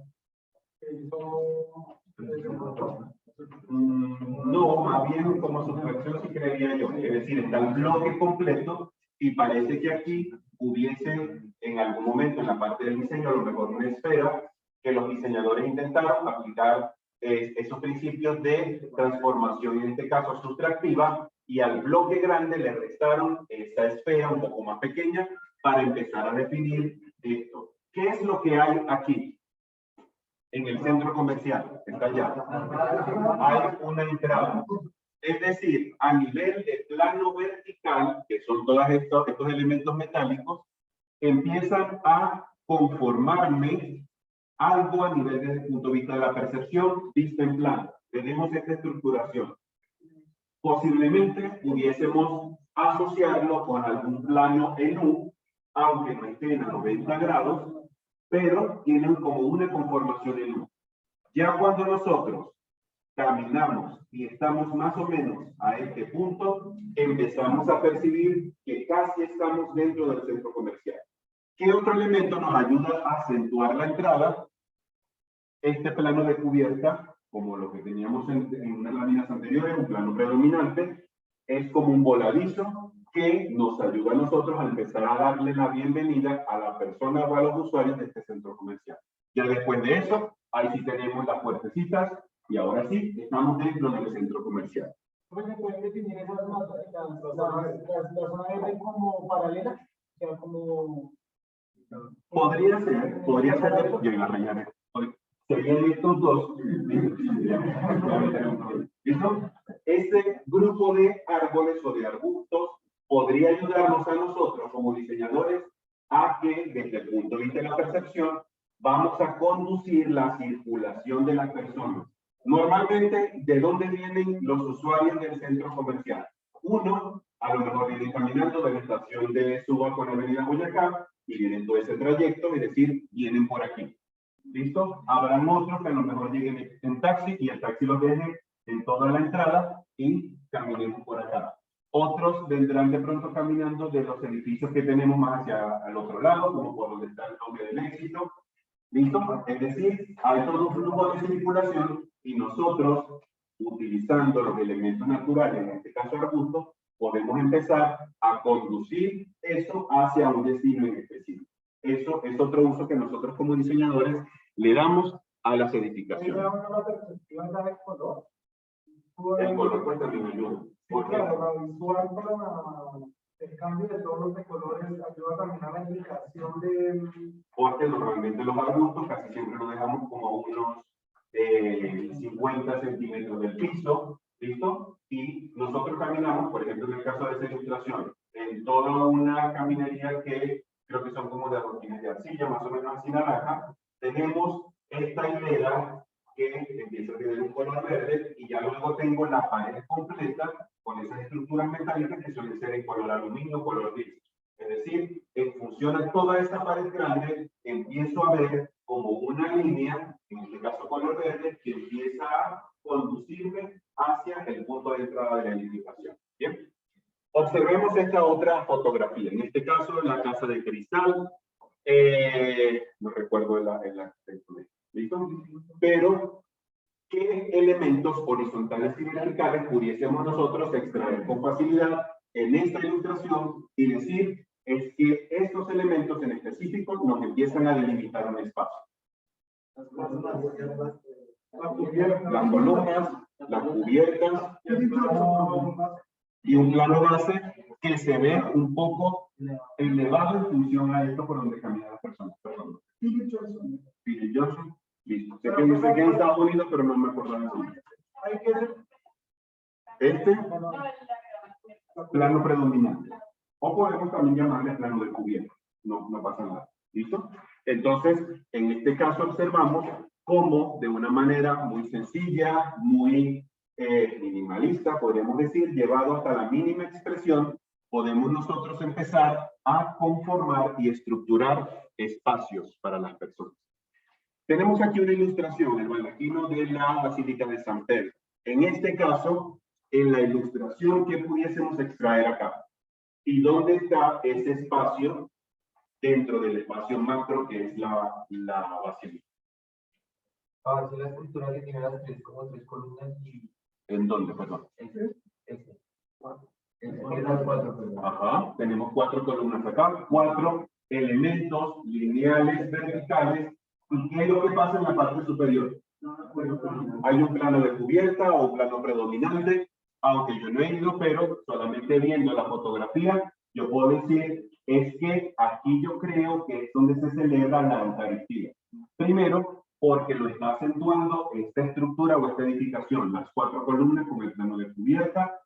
No, más bien como sustracción sí creería yo. Es decir, está el bloque completo y parece que aquí hubiese en algún momento en la parte del diseño a lo mejor una esfera que los diseñadores intentaron aplicar esos principios de transformación, en este caso sustractiva, y al bloque grande le restaron esa esfera un poco más pequeña para empezar a definir esto. ¿Qué es lo que hay aquí? En el centro comercial, está allá. Hay una entrada. Es decir, a nivel de plano vertical, que son todos estos elementos metálicos, empiezan a conformarme algo a nivel desde el punto de vista de la percepción, vista en plano. Tenemos esta estructuración. Posiblemente pudiésemos asociarlo con algún plano en U, aunque no estén a 90 grados, pero tienen como una conformación en U. Ya cuando nosotros caminamos y estamos más o menos a este punto, empezamos a percibir que casi estamos dentro del centro comercial. ¿Qué otro elemento nos ayuda a acentuar la entrada? Este plano de cubierta, como lo que teníamos en unas láminas anteriores, un plano predominante, es como un voladizo que nos ayuda a nosotros a empezar a darle la bienvenida a la persona o a los usuarios de este centro comercial. Ya después de eso, ahí sí tenemos las puertecitas y ahora sí, estamos dentro del centro comercial. ¿Cómo se pueden definir esas notas? La zona verde como paralela, o sea, como... Podría ser, yo iba a rayar, serían estos dos. ¿Listo? Este grupo de árboles o de arbustos podría ayudarnos a nosotros como diseñadores a que desde el punto de vista de la percepción vamos a conducir la circulación de las personas. Normalmente, ¿de dónde vienen los usuarios del centro comercial? Uno, a lo mejor vienen caminando de la estación de Suba con Avenida Boyacá y vienen todo ese trayecto, es decir, vienen por aquí. ¿Listo? Habrán otros que a lo mejor lleguen en taxi y el taxi los deje en toda la entrada y caminemos por acá. Otros vendrán de pronto caminando de los edificios que tenemos más hacia el otro lado, como por donde está el Toque del Éxito. ¿Listo? Es decir, hay todo un flujo de circulación y nosotros, utilizando los elementos naturales, en este caso arbustos, podemos empezar a conducir eso hacia un destino en específico. Eso es otro uso que nosotros como diseñadores le damos a las edificaciones. La perspectiva es el color. El color pues también ayuda. Sí, claro, la visual para el cambio de tonos de colores ayuda también a la indicación de... Porque normalmente los arbustos casi siempre los dejamos como a unos 50 centímetros del piso, ¿listo? Y nosotros caminamos, por ejemplo, en el caso de esta ilustración, en toda una caminería que creo que son como de rotines de arcilla, más o menos así naranja, tenemos esta hilera que empieza a tener un color verde y ya luego tengo la pared completa con esas estructuras metálicas que suelen ser en color aluminio, color gris. Es decir, en función de toda esta pared grande, empiezo a ver como una línea, en este caso color verde, que empieza a conducirme hacia el punto de entrada de la edificación. Bien. Observemos esta otra fotografía, en este caso la casa de cristal, no recuerdo el arquitecto, ¿listo? Pero, ¿qué elementos horizontales y verticales pudiésemos nosotros extraer con facilidad en esta ilustración y decir es que estos elementos en específico nos empiezan a delimitar un espacio? Las columnas, las cubiertas, y un plano base que se ve un poco elevado en función a esto por donde caminan las personas. Perdón. Philip Johnson. Listo. Sé que en Estados Unidos, pero no me acuerdo de eso. Este plano predominante. O podemos también llamarle plano de cubierta. No pasa nada. ¿Listo? Entonces, en este caso observamos cómo de una manera muy sencilla, muy minimalista, podríamos decir, llevado hasta la mínima expresión, podemos nosotros empezar a conformar y estructurar espacios para las personas. Tenemos aquí una ilustración, el baldaquino de la Basílica de San Pedro. En este caso, en la ilustración, ¿qué pudiésemos extraer acá? ¿Y dónde está ese espacio dentro del espacio macro que es la basílica? Ahora sí, la estructura que tiene las tres columnas y... ¿En dónde, perdón? Ajá, tenemos 4 columnas acá, 4 elementos lineales verticales. ¿Y qué es lo que pasa en la parte superior? Hay un plano de cubierta o un plano predominante, aunque yo no he ido, pero solamente viendo la fotografía, yo puedo decir, es que aquí yo creo que es donde se celebra la Eucaristía. Primero, porque lo está acentuando esta estructura o esta edificación, las 4 columnas con el plano de cubierta,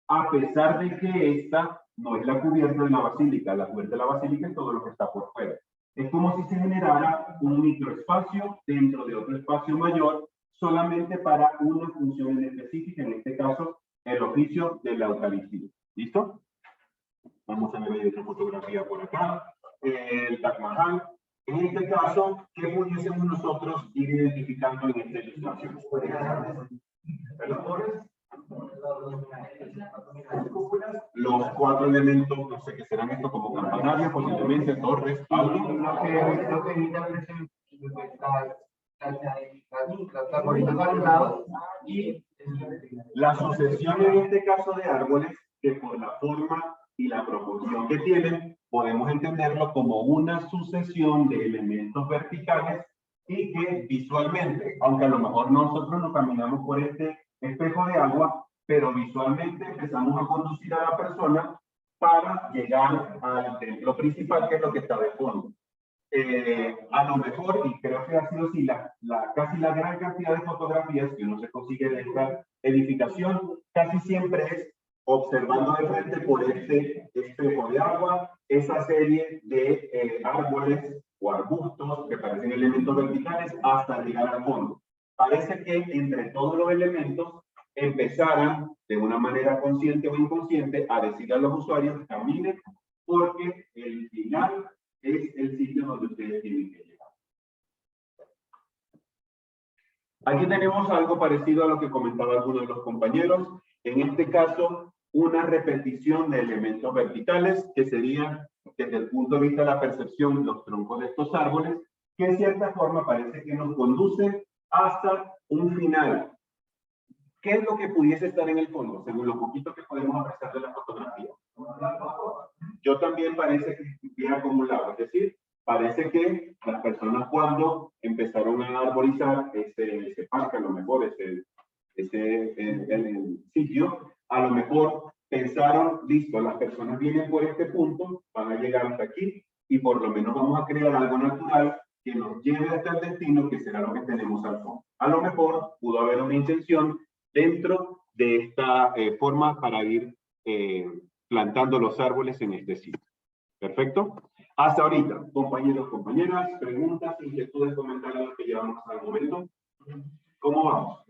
a pesar de que esta no es la cubierta de la basílica. La cubierta de la basílica es todo lo que está por fuera. Es como si se generara un microespacio dentro de otro espacio mayor, solamente para una función en específica, en este caso, el oficio de la Eucaristía. ¿Listo? Vamos a ver ahí otra fotografía por acá. El Taj Mahal. En este caso, ¿qué pudiésemos nosotros ir identificando en esta ilustración? Los 4 elementos, no sé qué serán estos, como campanarios, posiblemente, torres, algo. Lo que evita las arbolitas a los lados y La sucesión en este caso de árboles, que por la forma y la proporción que tienen, podemos entenderlo como una sucesión de elementos verticales y que visualmente, aunque a lo mejor nosotros no caminamos por este espejo de agua, pero visualmente empezamos a conducir a la persona para llegar al templo principal, que es lo que está de fondo. A lo mejor, y creo que ha sido así, casi la gran cantidad de fotografías que uno se consigue de esta edificación, casi siempre es observando de frente por este espejo de agua, esa serie de árboles o arbustos que parecen elementos verticales hasta llegar al fondo. Parece que entre todos los elementos empezaran de una manera consciente o inconsciente a decirle a los usuarios: caminen, porque el final es el sitio donde ustedes tienen que llegar. Aquí tenemos algo parecido a lo que comentaba alguno de los compañeros. En este caso, una repetición de elementos verticales que serían, desde el punto de vista de la percepción, los troncos de estos árboles, que en cierta forma parece que nos conducen hasta un final. ¿Qué es lo que pudiese estar en el fondo, según lo poquito que podemos apreciar de la fotografía? Yo también parece que bien acumulado, es decir, parece que las personas cuando empezaron a arborizar ese parque, a lo mejor el sitio, a lo mejor pensaron: listo, las personas vienen por este punto, van a llegar hasta aquí, y por lo menos vamos a crear algo natural que nos lleve hasta el destino, que será lo que tenemos al fondo. A lo mejor pudo haber una intención dentro de esta forma para ir plantando los árboles en este sitio. ¿Perfecto? Hasta ahorita, compañeros, compañeras, preguntas, inquietudes, comentarios que llevamos hasta el momento. ¿Cómo vamos?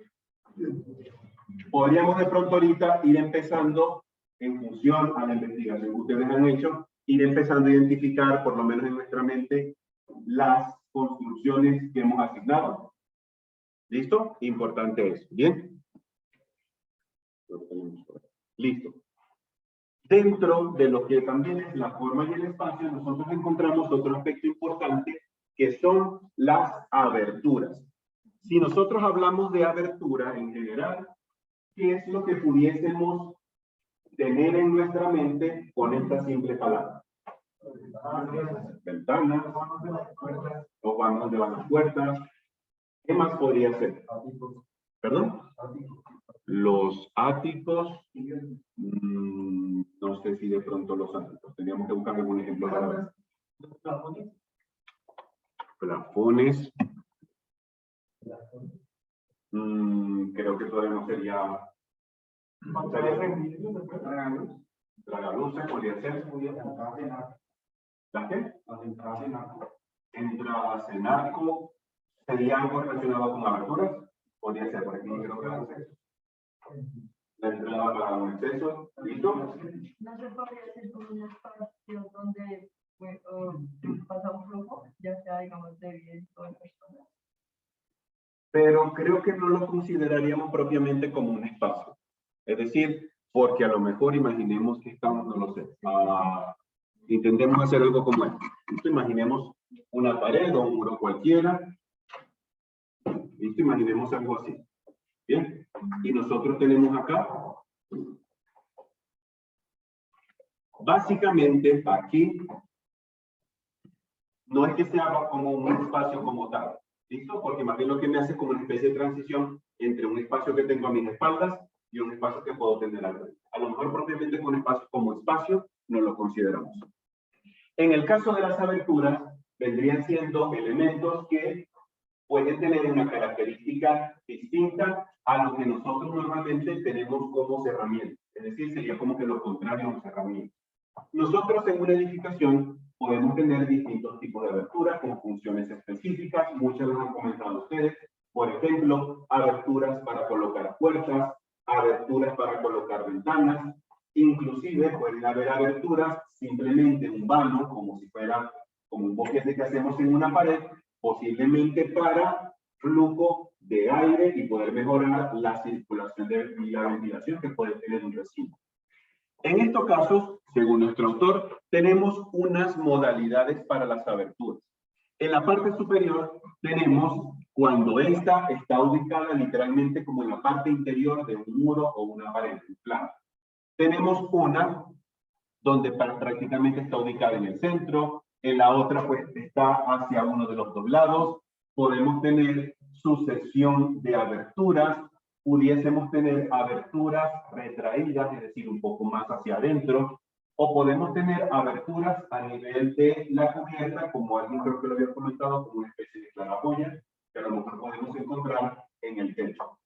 Podríamos de pronto ahorita ir empezando, en función a la investigación que ustedes han hecho, ir empezando a identificar, por lo menos en nuestra mente, las construcciones que hemos asignado. ¿Listo? Importante eso. ¿Bien? Listo. Dentro de lo que también es la forma y el espacio, nosotros encontramos otro aspecto importante, que son las aberturas. Si nosotros hablamos de abertura en general, ¿qué es lo que pudiésemos tener en nuestra mente con esta simple palabra? Ventanas, o van donde van las puertas. ¿Qué más podría ser? ¿Perdón? Los áticos, no sé si de pronto los áticos. Tendríamos que buscar algún ejemplo para ver. Plafones. Creo que todavía no sería. Tragaluces podría ser. ¿La qué? Entradas en arco. ¿Sería algo relacionado con aberturas? Podría ser, por aquí creo que va a ser. La entrada para un exceso, ¿listo? No se podría hacer como un espacio donde pasa un flujo, ya sea, digamos, de viento de personas. Pero creo que no lo consideraríamos propiamente como un espacio. Es decir, porque a lo mejor imaginemos que estamos, no lo sé, intentemos hacer algo como esto. Imaginemos una pared o un muro cualquiera. ¿Listo? Imaginemos algo así. Bien. Y nosotros tenemos acá. Básicamente, aquí no es que sea como un espacio como tal. ¿Listo? Porque más bien lo que me hace es como una especie de transición entre un espacio que tengo a mis espaldas y un espacio que puedo tener al frente. A lo mejor propiamente con espacio, como espacio no lo consideramos. En el caso de las aberturas, vendrían siendo elementos que pueden tener una característica distinta a lo que nosotros normalmente tenemos como cerramiento. Es decir, sería como que lo contrario a un cerramiento. Nosotros en una edificación podemos tener distintos tipos de aberturas con funciones específicas, muchas las han comentado ustedes. Por ejemplo, aberturas para colocar puertas, aberturas para colocar ventanas, inclusive pueden haber aberturas simplemente un vano, como si fuera como un boquete que hacemos en una pared, posiblemente para flujo de aire y poder mejorar la circulación y la ventilación que puede tener un recinto. En estos casos, según nuestro autor, tenemos unas modalidades para las aberturas. En la parte superior tenemos cuando esta está ubicada literalmente como en la parte interior de un muro o una pared plana. Tenemos una donde prácticamente está ubicada en el centro, en la otra pues está hacia uno de los dos lados. Podemos tener sucesión de aberturas, pudiésemos tener aberturas retraídas, es decir, un poco más hacia adentro, o podemos tener aberturas a nivel de la cubierta, como alguien creo que lo había comentado, como una especie de claraboya, que a lo mejor podemos encontrar en el techo.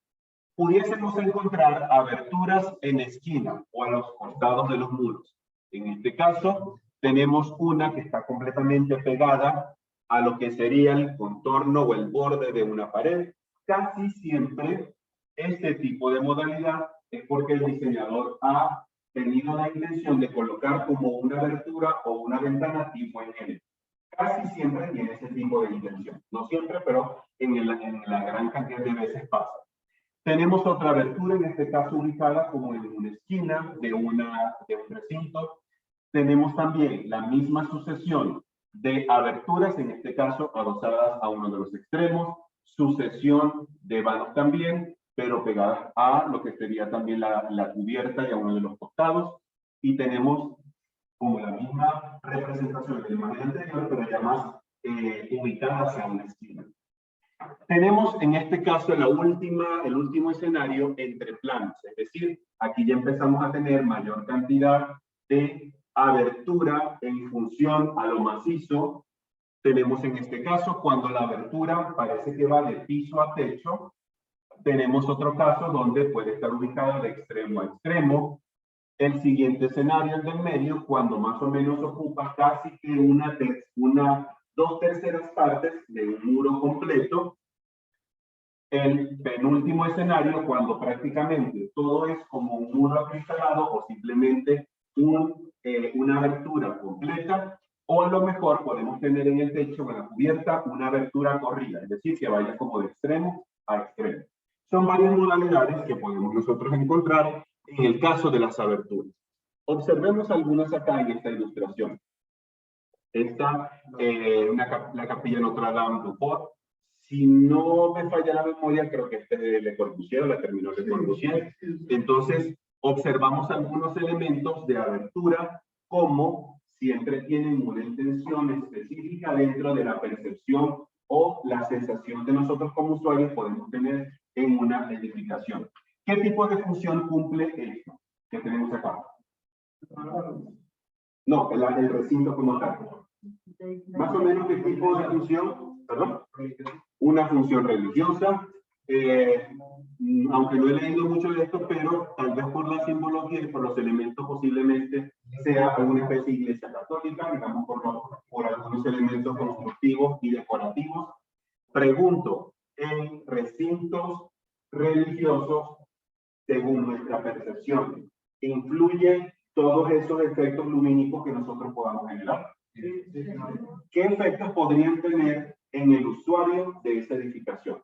Pudiésemos encontrar aberturas en esquina o a los costados de los muros. En este caso, tenemos una que está completamente pegada a lo que sería el contorno o el borde de una pared. Casi siempre este tipo de modalidad es porque el diseñador ha tenido la intención de colocar como una abertura o una ventana tipo en L. Casi siempre tiene ese tipo de intención. No siempre, pero en la gran cantidad de veces pasa. Tenemos otra abertura, en este caso ubicada como en una esquina de un recinto. Tenemos también la misma sucesión de aberturas, en este caso adosadas a uno de los extremos, sucesión de vanos también, pero pegadas a lo que sería también la cubierta y a uno de los costados. Y tenemos como la misma representación de la imagen anterior, pero ya más ubicada hacia una esquina. Tenemos en este caso el último escenario entre planos, es decir, aquí ya empezamos a tener mayor cantidad de abertura en función a lo macizo. Tenemos en este caso cuando la abertura parece que va de piso a techo. Tenemos otro caso donde puede estar ubicada de extremo a extremo. El siguiente escenario, el del medio, cuando más o menos ocupa casi que dos terceras partes de un muro completo. El penúltimo escenario, cuando prácticamente todo es como un muro acristalado o simplemente una abertura completa, o a lo mejor podemos tener en el techo o en la cubierta una abertura corrida, es decir, que vaya como de extremo a extremo. Son varias modalidades que podemos nosotros encontrar en el caso de las aberturas. Observemos algunas acá en esta ilustración. Esta, la capilla Notre Dame du Port. Si no me falla la memoria, creo que este de Le Corbusier, la terminó Le Corbusier. Entonces, observamos algunos elementos de abertura, como siempre tienen una intención específica dentro de la percepción o la sensación que nosotros como usuarios podemos tener en una edificación. ¿Qué tipo de función cumple esto que tenemos acá? No, el recinto como tal. Más o menos, ¿qué tipo de función? ¿Perdón? Una función religiosa. Aunque no he leído mucho de esto, pero tal vez por la simbología y por los elementos posiblemente sea alguna especie de iglesia católica, digamos por algunos elementos constructivos y decorativos. Pregunto, en recintos religiosos, según nuestra percepción, ¿influyen todos esos efectos lumínicos que nosotros podamos generar? ¿Qué efectos podrían tener en el usuario de esa edificación?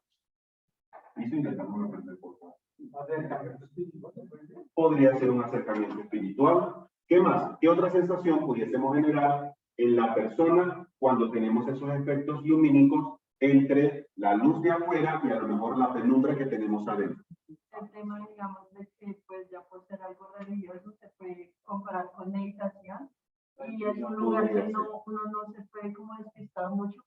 Podría ser un acercamiento espiritual. ¿Qué más? ¿Qué otra sensación pudiésemos generar en la persona cuando tenemos esos efectos lumínicos entre la luz de afuera y a lo mejor la penumbra que tenemos adentro? El tema, digamos, de que pues ya por ser algo religioso se puede comparar con meditación y es un lugar que uno no se puede como despistar mucho,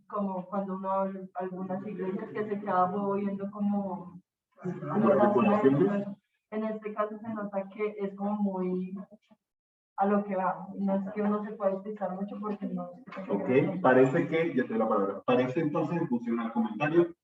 como cuando uno va a algunas iglesias que se queda moviendo como en este caso se nota que es como muy a lo que va, no es que uno se pueda despistar mucho porque no. Ok, parece que, ya te doy la palabra, parece entonces, en función al comentario,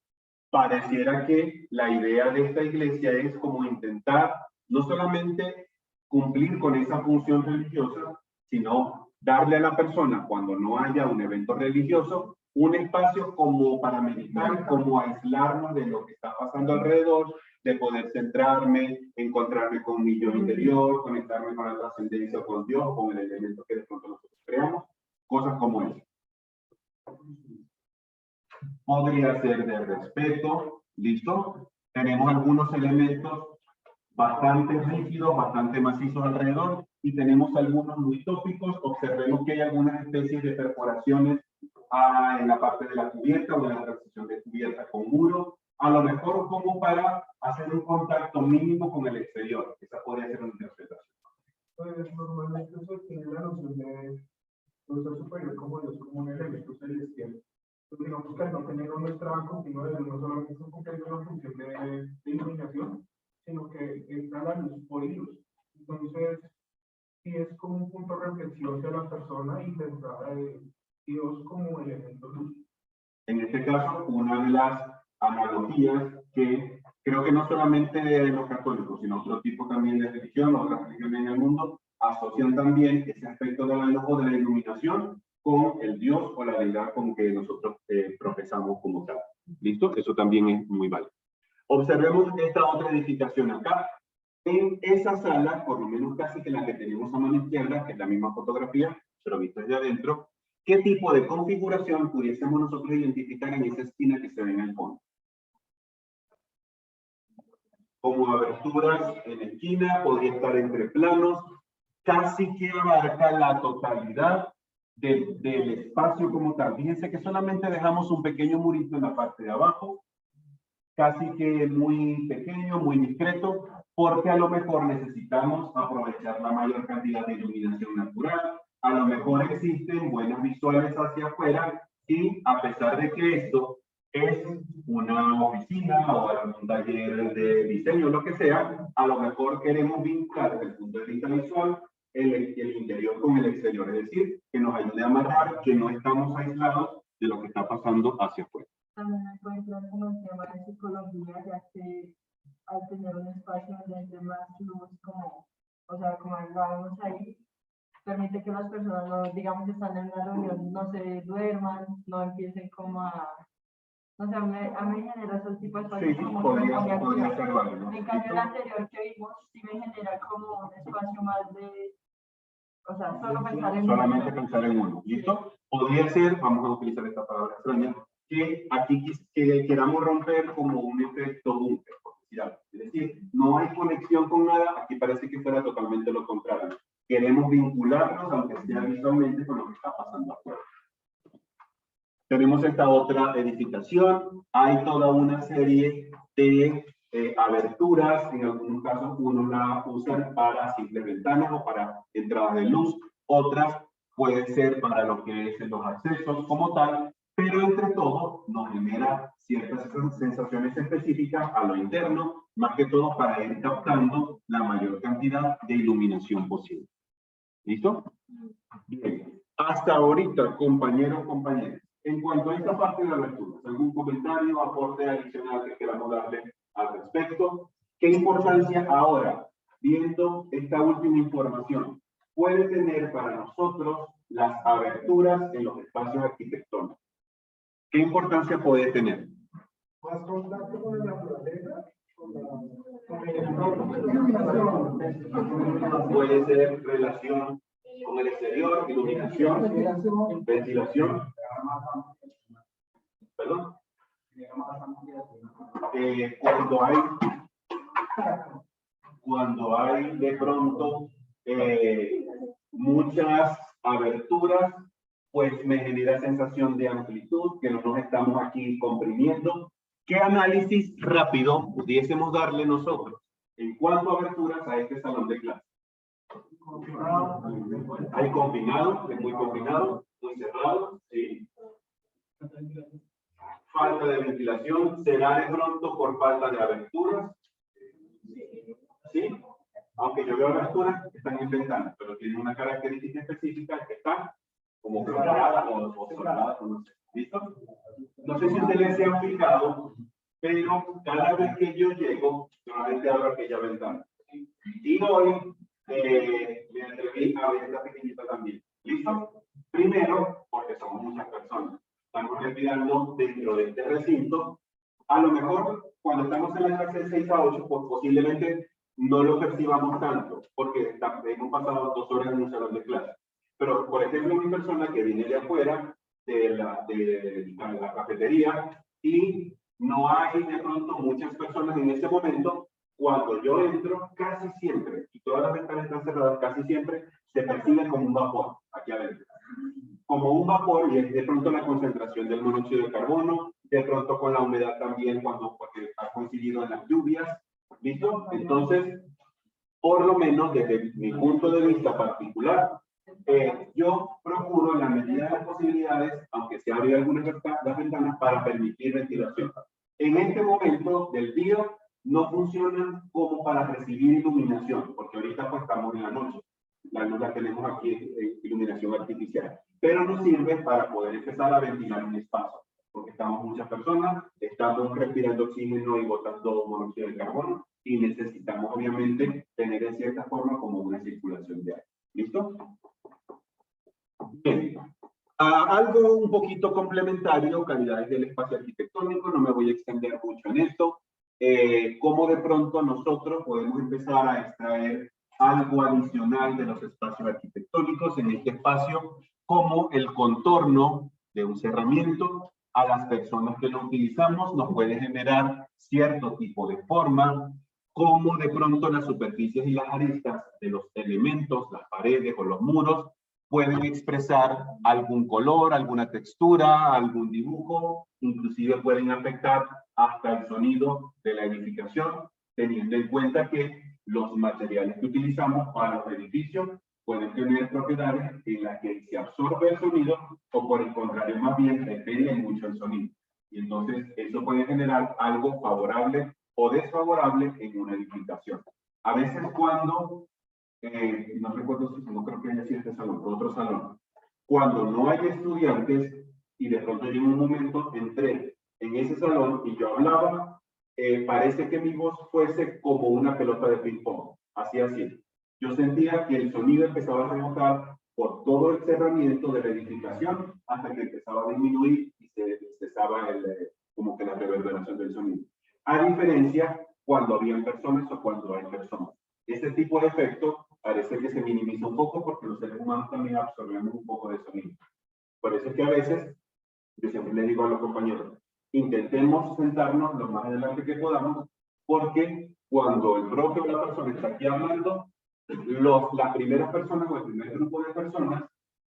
pareciera que la idea de esta iglesia es como intentar no solamente cumplir con esa función religiosa, sino darle a la persona, cuando no haya un evento religioso, un espacio como para meditar, como aislarnos de lo que está pasando alrededor, de poder centrarme, encontrarme con mi yo interior, conectarme con la trascendencia, con Dios, con el elemento que de pronto nosotros creamos, cosas como eso. Podría ser de respeto, ¿listo? Tenemos algunos elementos bastante rígidos, bastante macizos alrededor, y tenemos algunos muy tópicos. Observemos que hay algunas especies de perforaciones en la parte de la cubierta o de la transición de cubierta con muro, a lo mejor como para hacer un contacto mínimo con el exterior. Esa podría ser una interpretación. Pues normalmente se tiene la noción de no ser superior como Dios, como un elemento celestial. Pues digamos que al no tener una entrada continua de luz, no solamente es cumpliendo una función de iluminación, sino que entra la luz por hilos. Entonces, sí es como un punto de reflexión hacia la persona y la entrada de Dios como elemento luz. En este caso, una de las analogías que creo que no solamente de los católicos, sino otro tipo también de religión, otras religiones en el mundo, asocian también ese aspecto de la luz o de la iluminación con el Dios o la deidad con que nosotros profesamos como tal. ¿Listo? Eso también es muy válido. Observemos esta otra edificación acá. En esa sala, por lo menos casi que la que tenemos a mano izquierda, que es la misma fotografía, pero vista desde adentro, ¿qué tipo de configuración pudiésemos nosotros identificar en esa esquina que se ve en el fondo? Como aberturas en la esquina, podría estar entre planos, casi que abarca la totalidad del espacio como tal. Fíjense que solamente dejamos un pequeño murito en la parte de abajo, casi que muy pequeño, muy discreto, porque a lo mejor necesitamos aprovechar la mayor cantidad de iluminación natural, a lo mejor existen buenas visuales hacia afuera, y a pesar de que esto es una oficina o algún taller de diseño, lo que sea, a lo mejor queremos vincular desde el punto de vista visual el interior con el exterior, es decir, que nos ayude a amarrar, que no estamos aislados de lo que está pasando hacia afuera. También me puede entrar como el tema de psicología, ya que al tener un espacio donde entre más luz, como, o sea, como hablábamos ahí, permite que las personas, no, digamos, están en una reunión, no se duerman, no empiecen como no sé, a mí me genera ese tipo de espacios Sí, como podría muy activos. ser válido. En cambio, el anterior que vimos, sí me genera como un espacio más de, o sea, solo pensar en Solamente uno. pensar en uno, ¿listo? Podría ser, vamos a utilizar esta palabra extraña, que aquí que queramos romper como un efecto búnker, por decir algo. Es decir, no hay conexión con nada, aquí parece que fuera totalmente lo contrario. Queremos vincularnos, aunque sea visualmente, con lo que está pasando afuera. Tenemos esta otra edificación, hay toda una serie de aberturas, en algunos casos uno la usa para simples ventanas o para entradas de luz, otras pueden ser para lo que es los accesos como tal, pero entre todo nos genera ciertas sensaciones específicas a lo interno, más que todo para ir captando la mayor cantidad de iluminación posible. ¿Listo? Bien. Hasta ahorita, compañeros, compañeras, en cuanto a esta parte de la lectura, ¿algún comentario, aporte adicional que queramos darle al respecto? ¿Qué importancia ahora, viendo esta última información, puede tener para nosotros las aberturas en los espacios arquitectónicos? ¿Qué importancia puede tener? Más contacto con la naturaleza, Puede ser relación con el exterior, iluminación, ventilación. Perdón. Cuando hay de pronto muchas aberturas, pues me genera sensación de amplitud, que no nos estamos aquí comprimiendo. ¿Qué análisis rápido pudiésemos darle nosotros en cuanto a aberturas a este salón de clase? Hay combinado, es muy combinado, muy cerrado, ¿sí? Falta de ventilación, ¿será de pronto por falta de aberturas? ¿Sí? Aunque yo veo aberturas que están en ventanas, pero tienen una característica específica que está como cerrada o cerrada, no sé. ¿Listo? No sé si a ustedes se han fijado, pero cada vez que yo llego, solamente abro aquella ventana. Y hoy me atreví a ver esta pequeñita también. ¿Listo? Primero, porque somos muchas personas. Estamos respirando dentro de este recinto. A lo mejor, cuando estamos en la clase de 6 a 8, pues posiblemente no lo percibamos tanto, porque hemos pasado 2 horas en un salón de clase. Pero, por ejemplo, una persona que viene de afuera, de la cafetería, y no hay de pronto muchas personas en ese momento, cuando yo entro, casi siempre, y todas las ventanas están cerradas, casi siempre se percibe como un vapor aquí adentro. Como un vapor, y es de pronto la concentración del monóxido de carbono, de pronto con la humedad también, porque ha coincidido en las lluvias. ¿Listo? Entonces, por lo menos desde mi punto de vista particular, yo procuro en la medida de las posibilidades, aunque se abren algunas las ventanas, para permitir ventilación. En este momento del día no funcionan como para recibir iluminación, porque ahorita pues estamos en la noche. La luz la tenemos aquí, iluminación artificial, pero nos sirve para poder empezar a ventilar un espacio, porque estamos muchas personas, estamos respirando oxígeno y botando monóxido de carbono, y necesitamos obviamente tener en cierta forma como una circulación de aire. ¿Listo? Bien. Algo un poquito complementario, calidades del espacio arquitectónico, no me voy a extender mucho en esto. Cómo de pronto nosotros podemos empezar a extraer algo adicional de los espacios arquitectónicos en este espacio, como el contorno de un cerramiento. A las personas que lo utilizamos nos puede generar cierto tipo de forma, como de pronto las superficies y las aristas de los elementos, las paredes o los muros, pueden expresar algún color, alguna textura, algún dibujo, inclusive pueden afectar hasta el sonido de la edificación, teniendo en cuenta que los materiales que utilizamos para los edificios pueden tener propiedades en las que se absorbe el sonido o por el contrario más bien repele mucho el sonido. Y entonces eso puede generar algo favorable o desfavorable en una edificación. A veces cuando no recuerdo si no creo que haya sido este salón, otro salón. Cuando no hay estudiantes y de pronto llega un momento, entré en ese salón y yo hablaba, parece que mi voz fuese como una pelota de ping-pong, así. Yo sentía que el sonido empezaba a rebotar por todo el cerramiento de la edificación hasta que empezaba a disminuir y se cesaba como que la reverberación del sonido. A diferencia cuando habían personas o cuando hay personas. Ese tipo de efecto parece que se minimiza un poco porque los seres humanos también absorbemos un poco de sonido. Por eso es que a veces, yo siempre le digo a los compañeros, intentemos sentarnos lo más adelante que podamos, porque cuando el profe o la persona está aquí hablando, las primeras personas o el primer grupo de personas,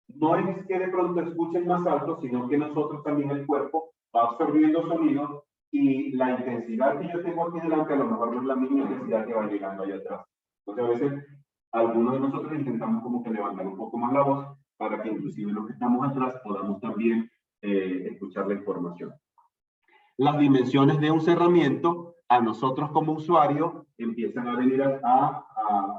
no es que de pronto escuchen más alto, sino que nosotros también el cuerpo va absorbiendo sonido y la intensidad que yo tengo aquí delante a lo mejor no es la misma intensidad que va llegando allá atrás. Entonces a veces algunos de nosotros intentamos como que levantar un poco más la voz para que inclusive los que estamos atrás podamos también escuchar la información. Las dimensiones de un cerramiento a nosotros como usuario empiezan a venir a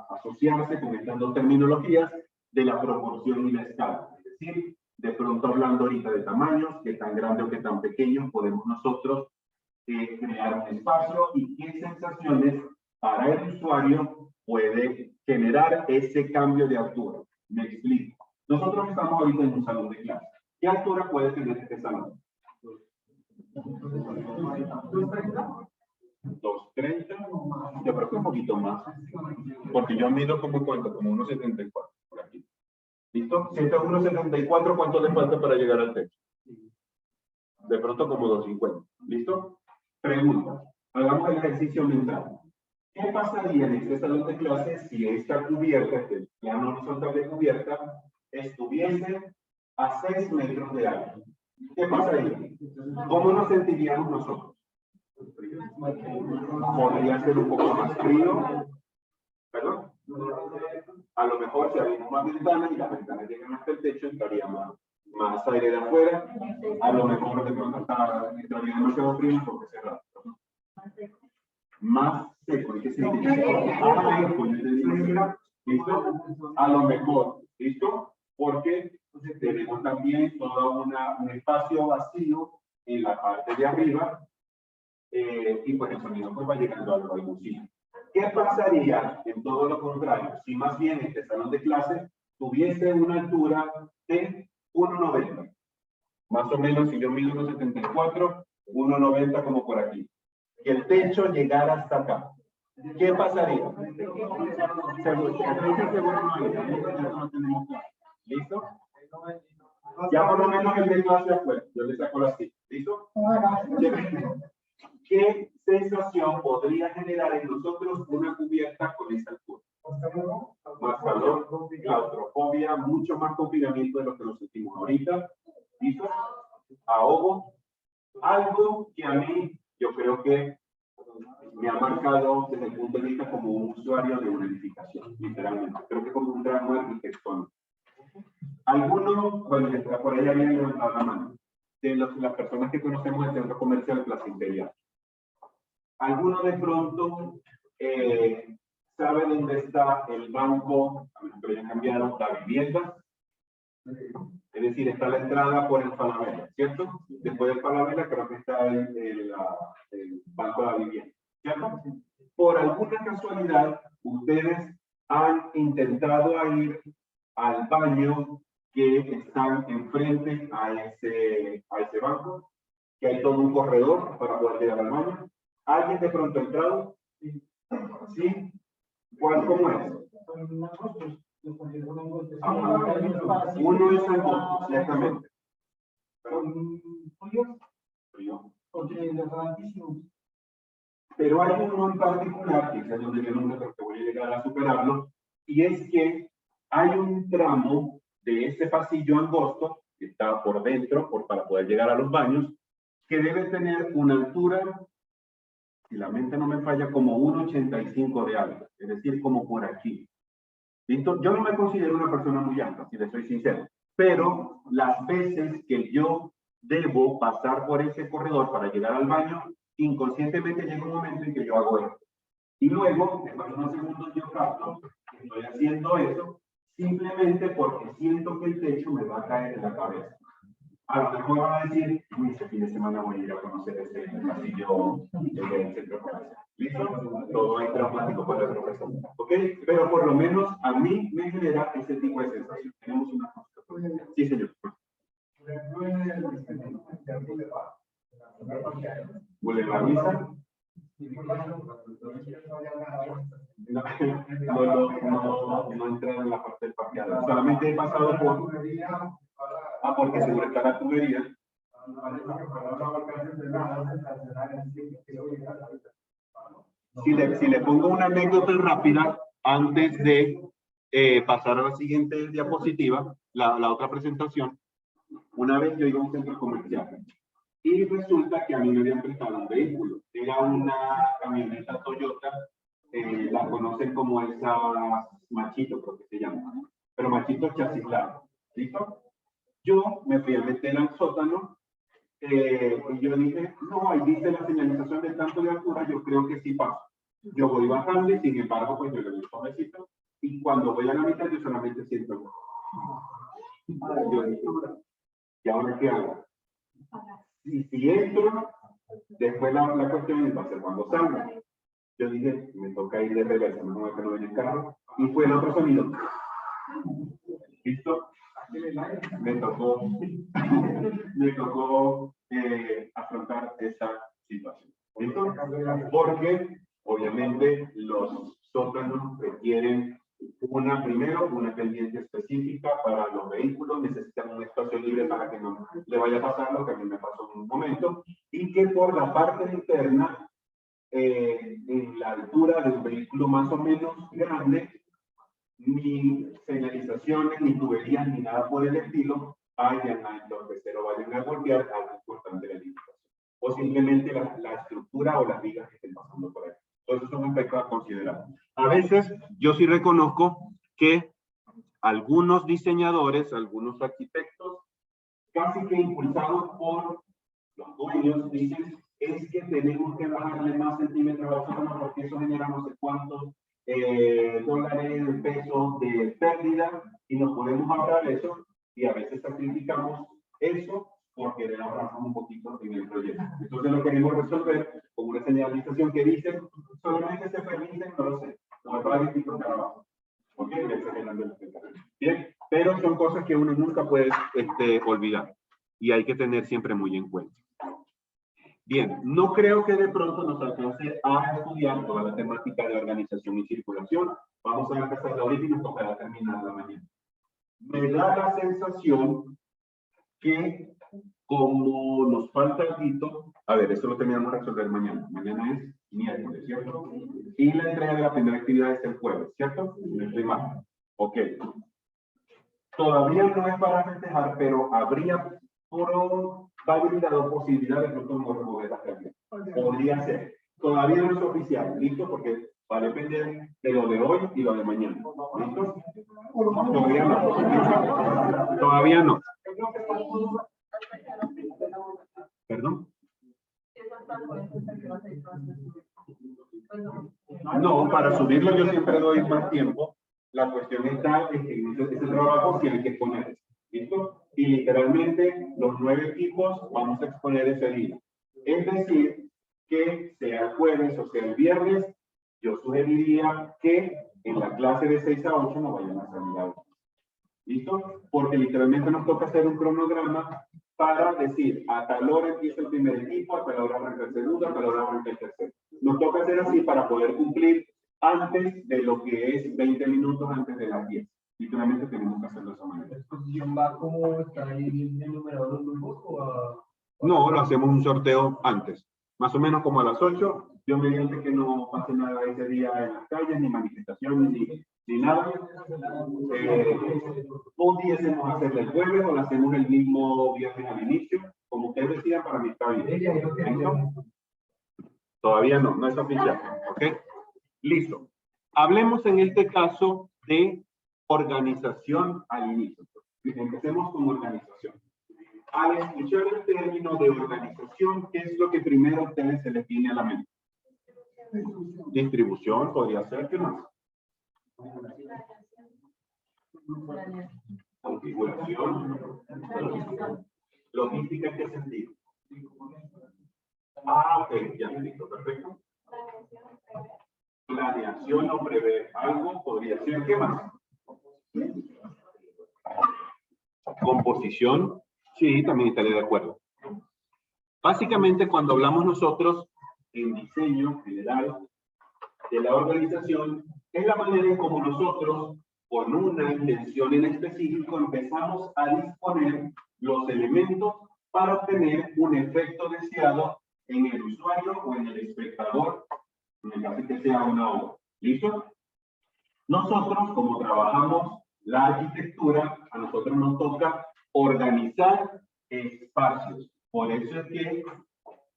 asociarse con estas dos terminologías de la proporción y la escala. Es decir, de pronto hablando ahorita de tamaños, qué tan grande o qué tan pequeño podemos nosotros crear un espacio y qué sensaciones para el usuario puede generar ese cambio de altura. Me explico. Nosotros estamos ahorita en un salón de clase. ¿Qué altura puede tener este salón? 230, yo creo que un poquito más, porque yo mido como 1,74 por aquí. ¿Listo? Si este es 1,74, ¿cuánto le falta para llegar al techo? De pronto como 2,50. ¿Listo? Pregunta. Hagamos el ejercicio mental. ¿Qué pasaría en este salón de clases si esta cubierta, este plano horizontal de cubierta, estuviese a 6 metros de alto? ¿Qué pasaría? ¿Cómo nos sentiríamos nosotros? Podría ser un poco más frío. ¿Perdón? A lo mejor si abrimos más ventanas y las ventanas llegan hasta el techo, entraría más aire de afuera. A lo mejor de pronto entraría demasiado frío porque cerrado. Más seco. ¿Qué significa? ¿Listo? A lo mejor. ¿Listo? Porque tenemos también todo un espacio vacío en la parte de arriba y pues el sonido pues va llegando al bolsillo. ¿Qué pasaría en todo lo contrario? Si más bien este salón de clase tuviese una altura de 1,90. Más o menos, si yo mido 1,74, 1,90 como por aquí. Que el techo llegara hasta acá. ¿Qué pasaría? ¿Listo? Ya por lo menos el de clase afuera. Yo le saco la silla. ¿Listo? ¿Qué sensación podría generar en nosotros una cubierta con esa altura? Más calor, claustrofobia, mucho más confinamiento de lo que nos sentimos ahorita. ¿Listo? Ahogo. Algo que a mí, yo creo que me ha marcado desde el punto de vista como un usuario de una edificación, literalmente. Creo que como un drama arquitectónico. Algunos, bueno, por ahí habían levantado la mano, de las personas que conocemos el centro comercial Plaza Imperial. Alguno de pronto sabe dónde está el banco, a menos que lo hayan cambiado, la vivienda. Es decir, está la entrada por el Falabella, ¿cierto? Después del Falabella creo que está el banco de la vivienda, ¿cierto? Por alguna casualidad, ustedes han intentado ir al baño que están enfrente a ese banco, que hay todo un corredor para poder llegar al baño. ¿Alguien de pronto ha entrado? ¿Sí? ¿Cómo es? Uno es angosto, ciertamente. Frío. Pero hay uno en particular, que es el donde yo no creo que voy a llegar a superarlo, y es que hay un tramo de ese pasillo angosto, que está por dentro, para poder llegar a los baños, que debe tener una altura, si la mente no me falla, como 1,85 de alto, es decir, como por aquí. ¿Listo? Yo no me considero una persona muy alta, si le soy sincero, pero las veces que yo debo pasar por ese corredor para llegar al baño, inconscientemente llega un momento en que yo hago esto. Y luego, después de unos segundos, yo capto que estoy haciendo eso simplemente porque siento que el techo me va a caer en la cabeza. A lo mejor van a decir, uy, este fin de semana voy a ir a conocer este pasillo del centro comercial. ¿Listo? Todo es traumático para el profesor. ¿Ok? Pero por lo menos a mí me genera ese tipo de sensación. Tenemos una cosa. Sí, señor. Boulevardista. No entré en la parte del parqueadero. Solamente he pasado por... porque seguro está la tubería. Si le pongo una anécdota rápida antes de pasar a la siguiente diapositiva, la otra presentación. Una vez yo iba a un centro comercial y resulta que a mí me habían prestado un vehículo. Era una camioneta Toyota, la conocen como esa Machito, creo que se llama, pero Machito chasis largo. ¿Listo? Yo me fui a meter al sótano y yo dije, no, ahí dice la señalización de tanto de altura, yo creo que sí paso. Yo voy bajando y sin embargo, pues yo le doy un suavecito y cuando voy a la mitad yo solamente siento. Yo dije, ¿y ahora qué hago? Y si entro, después la cuestión va a ser cuando salga. Yo dije, me toca ir de reversa, mejor que no vaya el carro. Y fue el otro sonido. ¿Listo? Me tocó afrontar esa situación. ¿Listo? Porque obviamente los sótanos requieren primero una pendiente específica para los vehículos, necesitan un espacio libre para que no le vaya a pasar lo que a mí me pasó en un momento, y que por la parte interna, en la altura del vehículo más o menos grande, ni señalizaciones, ni tuberías, ni nada por el estilo vayan a entorpecer o vayan a golpear algo importante de la edificación. O simplemente la estructura o las vigas que estén pasando por ahí. Entonces, es un aspecto a considerar. A veces, yo sí reconozco que algunos diseñadores, algunos arquitectos, casi que impulsados por los dueños, dicen, es que tenemos que bajarle más centímetros a la zona porque eso genera no sé cuántos dólares, pesos de pérdida y nos podemos ahorrar eso y a veces sacrificamos eso por querer ahorrar un poquito en el proyecto. Entonces lo queremos resolver con una señalización que dice, solamente se permiten, no lo sé, como varios tipos de trabajo. ¿Ok? Ya exagerando el explicación. Bien, pero son cosas que uno nunca puede olvidar y hay que tener siempre muy en cuenta. Bien, no creo que de pronto nos alcance a estudiar toda la temática de organización y circulación. Vamos a empezar ahorita y nos tocará terminar la mañana. Me da la sensación que como nos falta algo, a ver, eso lo terminamos de resolver mañana. Mañana es miércoles, ¿cierto? Y la entrega de la primera actividad es el jueves, ¿cierto? No estoy mal. Ok. Todavía no es para festejar, pero habría probabilidad o posibilidad de pronto mover la actividad. Podría ser. Todavía no es oficial, ¿listo? Porque va a depender de lo de hoy y lo de mañana. ¿Listo? Todavía no. Todavía no. ¿Perdón? No, para subirlo yo siempre doy más tiempo. La cuestión está en que ese trabajo tiene que exponer. ¿Listo? Y literalmente los 9 equipos vamos a exponer ese día. Es decir, que sea el jueves o sea el viernes, yo sugeriría que en la clase de 6 a 8 no vayan a salir a 8. ¿Listo? Porque literalmente nos toca hacer un cronograma para decir, a tal hora empieza el primer equipo, a tal hora arranca el segundo, a tal hora arranca el tercero. Nos toca hacer así para poder cumplir antes de lo que es 20 minutos antes de las 10. Literalmente tenemos que hacerlo de esa manera. ¿La exposición va como está ahí enumerado los grupos o a...? No, lo hacemos un sorteo antes. Más o menos como a las 8. Yo mediante que no pase nada ese día en las calles, ni manifestaciones, ni nada. Pudiésemos hacerlo el jueves o lo hacemos el mismo viernes al inicio. Como ustedes decían, para mí está bien. Todavía no, no es oficial. ¿Ok? Listo. Hablemos en este caso de organización al inicio. Empecemos con organización. Al escuchar el término de organización, ¿qué es lo que primero a ustedes se les viene a la mente? Distribución, podría ser, ¿qué más? Configuración. Logística, ¿en qué sentido? Ah, ok, ya listo, perfecto. Planeación o prever algo, podría ser, ¿qué más? Composición, sí, también estaré de acuerdo. Básicamente, cuando hablamos nosotros en diseño general de la organización, es la manera en cómo nosotros, con una intención en específico, empezamos a disponer los elementos para obtener un efecto deseado en el usuario o en el espectador, en el caso que sea una obra. ¿Listo? Nosotros, como trabajamos la arquitectura, a nosotros nos toca organizar espacios. Por eso es que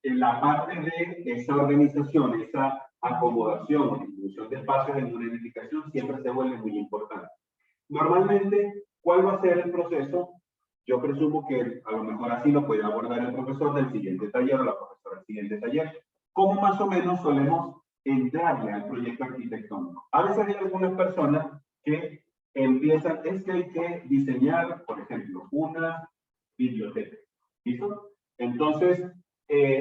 en la parte de esa organización, esa acomodación, distribución de espacios en una edificación siempre se vuelve muy importante. Normalmente, ¿cuál va a ser el proceso? Yo presumo que a lo mejor así lo puede abordar el profesor del siguiente taller o la profesora del siguiente taller. ¿Cómo más o menos solemos entrarle al proyecto arquitectónico? A veces hay algunas personas que empiezan, es que hay que diseñar, por ejemplo, una biblioteca. ¿Listo? Entonces,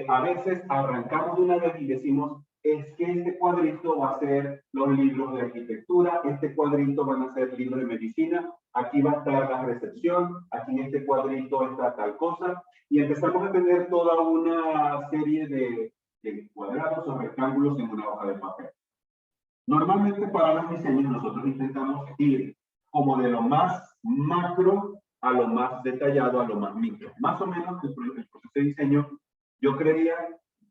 a veces arrancamos de una vez y decimos, es que este cuadrito va a ser los libros de arquitectura, este cuadrito van a ser libros de medicina, aquí va a estar la recepción, aquí en este cuadrito está tal cosa, y empezamos a tener toda una serie de cuadrados o rectángulos en una hoja de papel. Normalmente para los diseños nosotros intentamos ir como de lo más macro a lo más detallado, a lo más micro. Más o menos el proceso de diseño, yo creería,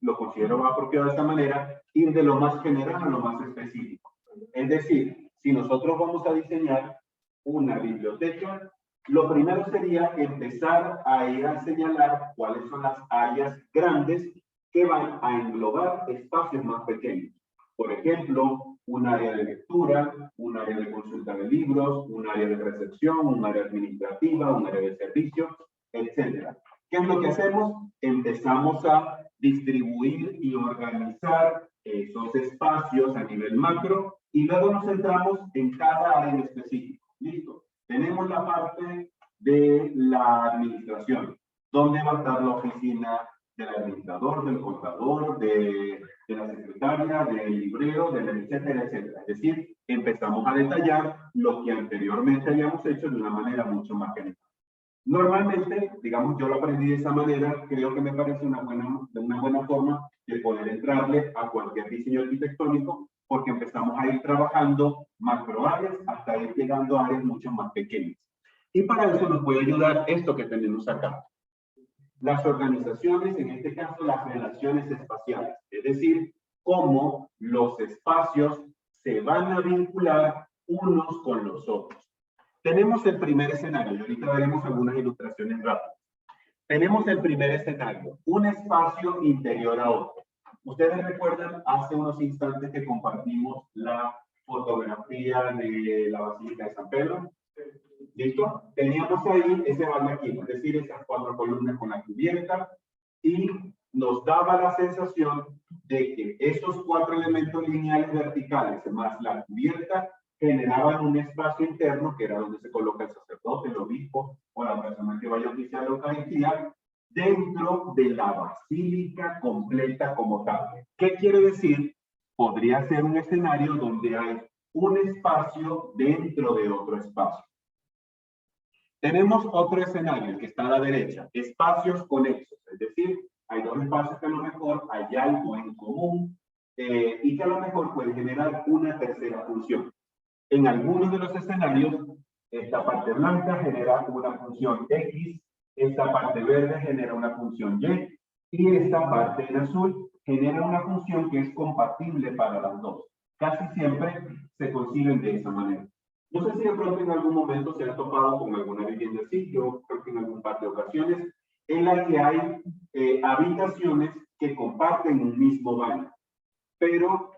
lo considero más apropiado de esta manera, ir de lo más general a lo más específico. Es decir, si nosotros vamos a diseñar una biblioteca, lo primero sería empezar a ir a señalar cuáles son las áreas grandes que van a englobar espacios más pequeños. Por ejemplo, un área de lectura, un área de consulta de libros, un área de recepción, un área administrativa, un área de servicio, etc. ¿Qué es lo que hacemos? Empezamos a distribuir y organizar esos espacios a nivel macro y luego nos centramos en cada área en específico. ¿Listo? Tenemos la parte de la administración. ¿Dónde va a estar la oficina del administrador, del contador, de la secretaria, del librero, etcétera, etcétera? Es decir, empezamos a detallar lo que anteriormente habíamos hecho de una manera mucho más general. Normalmente, digamos, yo lo aprendí de esa manera, creo que me parece una buena forma de poder entrarle a cualquier diseño arquitectónico, porque empezamos a ir trabajando macroáreas hasta ir llegando a áreas mucho más pequeñas. Y para eso nos puede ayudar esto que tenemos acá. Las organizaciones, en este caso las relaciones espaciales, es decir, cómo los espacios se van a vincular unos con los otros. Tenemos el primer escenario, y ahorita veremos algunas ilustraciones rápidas. Tenemos el primer escenario, un espacio interior a otro. Ustedes recuerdan hace unos instantes que compartimos la fotografía de la Basílica de San Pedro. ¿Listo? Teníamos ahí ese baldaquino, es decir, esas 4 columnas con la cubierta, y nos daba la sensación de que esos 4 elementos lineales verticales más la cubierta generaban un espacio interno que era donde se coloca el sacerdote, el obispo o la persona que vaya a oficiar la Eucaristía dentro de la basílica completa como tal. ¿Qué quiere decir? Podría ser un escenario donde hay un espacio dentro de otro espacio. Tenemos otro escenario, el que está a la derecha, espacios conexos, es decir, hay 2 espacios que a lo mejor hay algo en común y que a lo mejor puede generar una tercera función. En algunos de los escenarios, esta parte blanca genera una función X, esta parte verde genera una función Y, y esta parte en azul genera una función que es compatible para las dos. Casi siempre se conciben de esa manera. No sé si de pronto en algún momento se ha topado con alguna vivienda así, yo creo que en algún par de ocasiones, en la que hay habitaciones que comparten un mismo baño, pero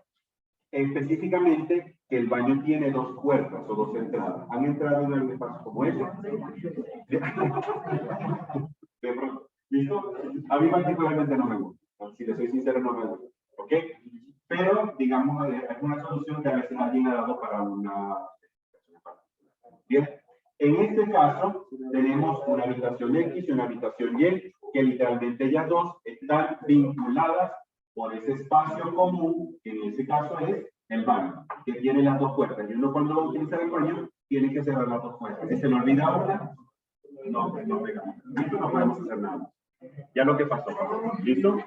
específicamente que el baño tiene 2 puertas o 2 entradas. ¿Han entrado en algún espacio como ese? De pronto. ¿Listo? A mí particularmente no me gusta. Si le soy sincero, no me gusta. ¿Ok? Pero, digamos, es una solución que a veces alguien ha dado para una... Bien. En este caso, tenemos una habitación X y una habitación Y, que literalmente ellas dos están vinculadas por ese espacio común, que en ese caso es el baño, que tiene las 2 puertas. Y uno cuando va a utilizar el baño, tiene que cerrar las 2 puertas. Si se le olvida una, no pegamos. Listo, no podemos hacer nada. Ya lo que pasó. ¿Listo?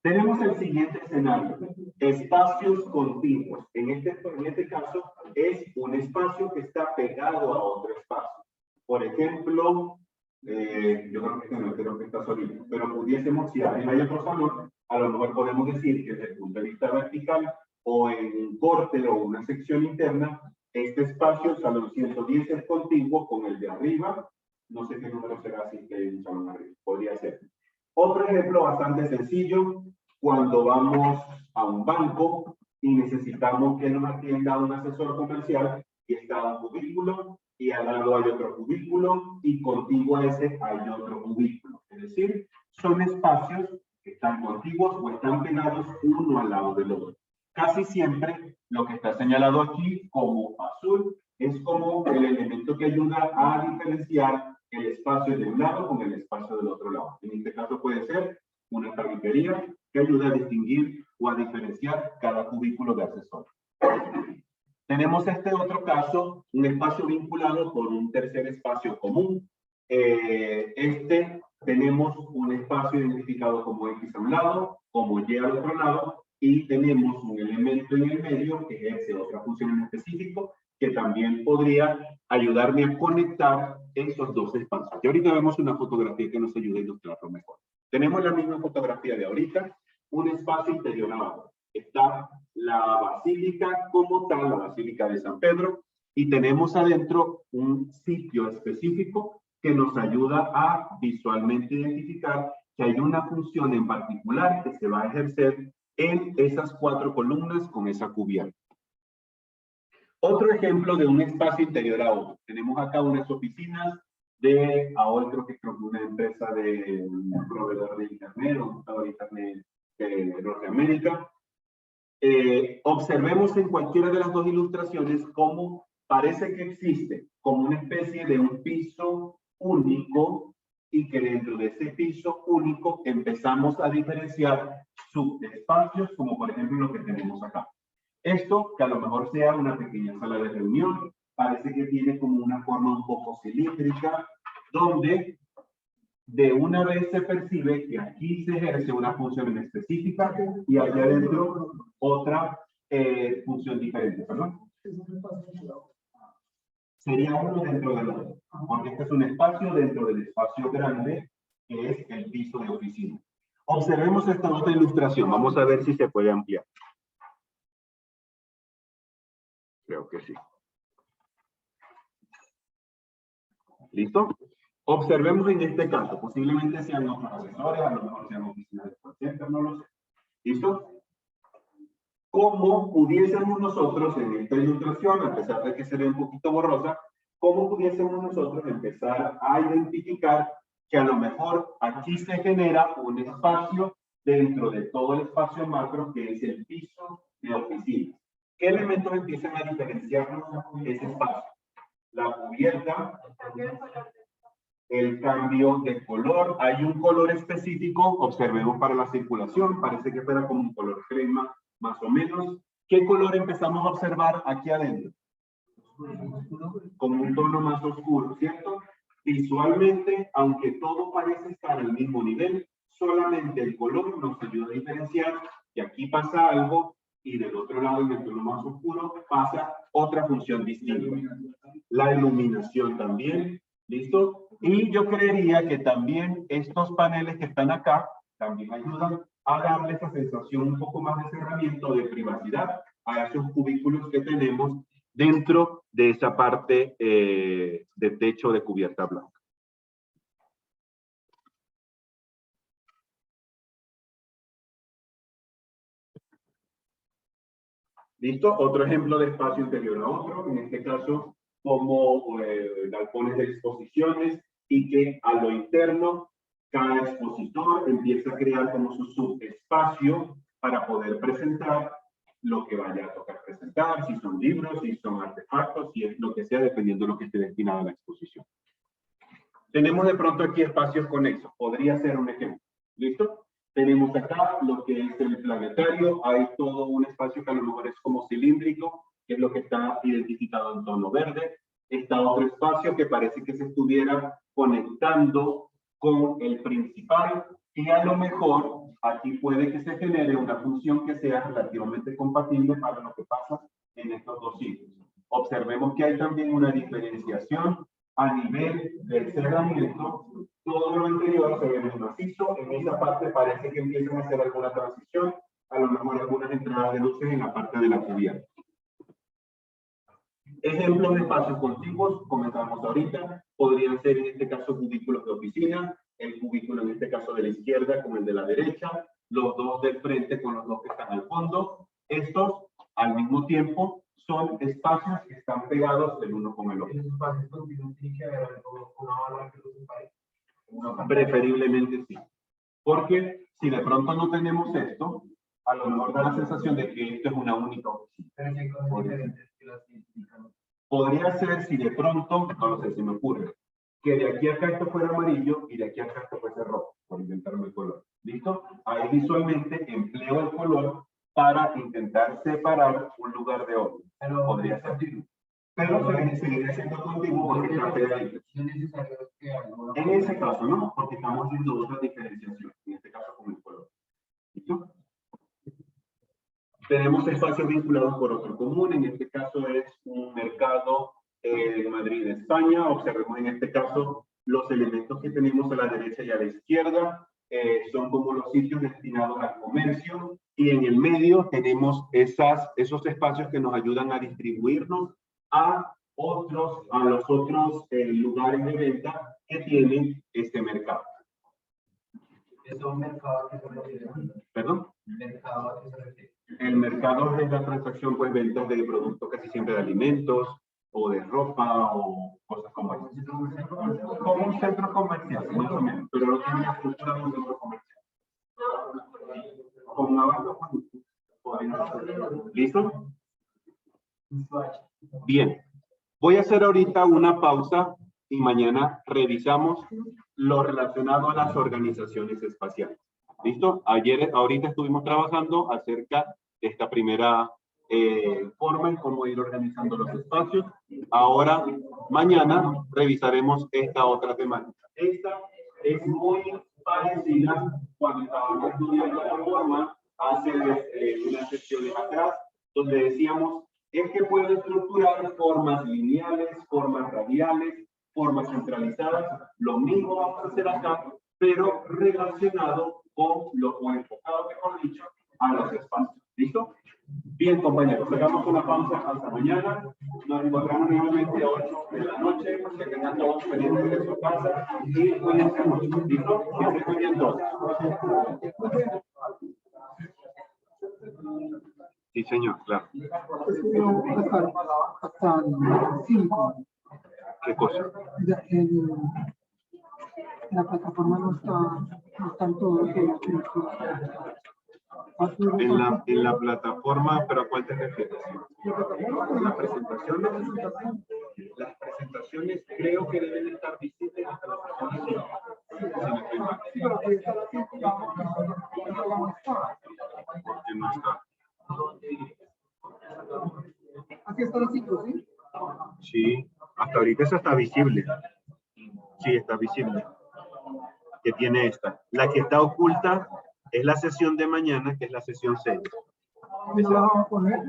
Tenemos el siguiente escenario, espacios contiguos. En este caso, es un espacio que está pegado a otro espacio. Por ejemplo, yo creo que está solito, pero pudiésemos, si arriba hay otro salón, a lo mejor podemos decir que desde el punto de vista vertical o en un corte o una sección interna, este espacio, salón 110, es contiguo con el de arriba. No sé qué número será si hay un salón arriba, podría ser. Otro ejemplo bastante sencillo, cuando vamos a un banco y necesitamos que nos atienda un asesor comercial y está un cubículo y al lado hay otro cubículo y contiguo a ese hay otro cubículo. Es decir, son espacios que están contiguos o están pegados uno al lado del otro. Casi siempre lo que está señalado aquí como azul es como el elemento que ayuda a diferenciar el espacio de un lado con el espacio del otro lado. En este caso puede ser una tabiquería que ayuda a distinguir o a diferenciar cada cubículo de asesor. Tenemos este otro caso, un espacio vinculado con un tercer espacio común. Tenemos un espacio identificado como X a un lado, como Y al otro lado, y tenemos un elemento en el medio que ejerce otra función en específico, que también podría ayudarme a conectar esos 2 espacios. Y ahorita vemos una fotografía que nos ayuda a ilustrarlo mejor. Tenemos la misma fotografía de ahorita, un espacio interior a otro. Está la basílica como tal, la Basílica de San Pedro, y tenemos adentro un sitio específico que nos ayuda a visualmente identificar que hay una función en particular que se va a ejercer en esas 4 columnas con esa cubierta. Otro ejemplo de un espacio interior a otro. Tenemos acá unas oficinas de AOL, creo que una empresa de un proveedor de internet, un proveedor de internet de Norteamérica. Observemos en cualquiera de las 2 ilustraciones cómo parece que existe como una especie de un piso único y y que dentro de ese piso único empezamos a diferenciar subespacios, como por ejemplo lo que tenemos acá. Esto, que a lo mejor sea una pequeña sala de reunión, parece que tiene como una forma un poco cilíndrica, donde de una vez se percibe que aquí se ejerce una función específica y allá adentro otra función diferente, ¿perdón? Sería uno dentro del otro, porque este es un espacio dentro del espacio grande, que es el piso de oficina. Observemos esta otra ilustración, vamos a ver si se puede ampliar. Creo que sí. ¿Listo? Observemos en este caso, posiblemente sean otros asesores, a lo mejor sean oficinas de call center, no lo sé. ¿Listo? ¿Cómo pudiésemos nosotros en esta ilustración, a pesar de que se ve un poquito borrosa, cómo pudiésemos nosotros empezar a identificar que a lo mejor aquí se genera un espacio dentro de todo el espacio macro que es el piso de oficina? ¿Qué elementos empiezan a diferenciarnos ese espacio? La cubierta, el cambio de color. Hay un color específico, observemos para la circulación, parece que fuera como un color crema, más o menos. ¿Qué color empezamos a observar aquí adentro? Como un tono más oscuro, ¿cierto? Visualmente, aunque todo parece estar al mismo nivel, solamente el color nos ayuda a diferenciar que aquí pasa algo y del otro lado, en el tono más oscuro, pasa otra función distinta. La iluminación también, ¿listo? Y yo creería que también estos paneles que están acá también ayudan a darle esa sensación un poco más de cerramiento, de privacidad a esos cubículos que tenemos dentro de esa parte de techo de cubierta blanca. ¿Listo? Otro ejemplo de espacio interior a otro, en este caso como galpones de exposiciones, y que a lo interno cada expositor empieza a crear como su subespacio para poder presentar lo que vaya a tocar presentar, si son libros, si son artefactos, si es lo que sea, dependiendo de lo que esté destinado a la exposición. Tenemos de pronto aquí espacios conexos, podría ser un ejemplo. ¿Listo? Tenemos acá lo que es el planetario, hay todo un espacio que a lo mejor es como cilíndrico, que es lo que está identificado en tono verde. Está otro espacio que parece que se estuviera conectando con el principal, y a lo mejor aquí puede que se genere una función que sea relativamente compatible para lo que pasa en estos dos sitios. Observemos que hay también una diferenciación a nivel del cerramiento. Todo lo anterior se ve en el macizo, en esa parte parece que empiezan a hacer alguna transición, a lo mejor algunas entradas de luces en la parte de la cubierta. Ejemplos de espacios contiguos, comenzamos ahorita, podrían ser en este caso cubículos de oficina, el cubículo en este caso de la izquierda con el de la derecha, los dos del frente con los dos que están al fondo. Estos, al mismo tiempo, son espacios que están pegados el uno con el otro. ¿Esos espacios contiguos tienen que haber una barra que los separe? Preferiblemente sí. Porque si de pronto no tenemos esto, a lo mejor da la sensación de que esto es una única oficina. Podría ser si de pronto, no lo sé, si me ocurre, que de aquí a acá esto fuera amarillo y de aquí a acá esto fuese rojo, por inventarme el color. ¿Listo? Ahí visualmente empleo el color para intentar separar un lugar de otro. Pero podría ser. Pero seguiría siendo contiguo porque está pegadito. En ese caso no, porque estamos haciendo otra diferenciación, en este caso con el color. ¿Listo? Tenemos espacios vinculados por otro común, en este caso es un mercado de Madrid, España. Observemos en este caso los elementos que tenemos a la derecha y a la izquierda, son como los sitios destinados al comercio, y en el medio tenemos esos espacios que nos ayudan a distribuirnos a los otros lugares de venta que tienen este mercado. ¿Es un mercado que se refiere? ¿Perdón? ¿Mercado a qué se refiere? El mercado es la transacción, pues, ventas de productos casi siempre de alimentos, o de ropa, o cosas como eso. Como un centro comercial, más o menos, pero no tiene la estructura de un centro comercial. Con abajo, ¿listo? Bien. Voy a hacer ahorita una pausa y mañana revisamos lo relacionado a las organizaciones espaciales. ¿Listo? Ahorita estuvimos trabajando acerca de esta primera forma en cómo ir organizando los espacios. Ahora, mañana, revisaremos esta otra temática. Esta es muy parecida cuando estábamos estudiando la forma hace unas sesiones atrás, donde decíamos, es que puede estructurar formas lineales, formas radiales, formas centralizadas. Lo mismo vamos a hacer acá, pero relacionado con o enfocado, mejor dicho, a los espacios. ¿Listo? Bien, compañeros, hagamos una pausa hasta mañana. Nos encontramos nuevamente a 8 de la noche, que tengan todos pendientes de su casa y cuídense mucho. ¿Listo? Que se cuiden todos. Sí, señor, claro. Hasta 5. ¿Qué cosa? La plataforma no están todos. En la plataforma, ¿pero a cuál te refieres? La presentación, las presentaciones creo que deben estar visibles hasta las personas. Sí, pero aquí está la 5. Porque no está. Aquí está la 5, ¿sí? Sí, hasta ahorita esa está visible. Sí, está visible. Que tiene esta. La que está oculta es la sesión de mañana, que es la sesión 6. ¿Y no la vamos a poner?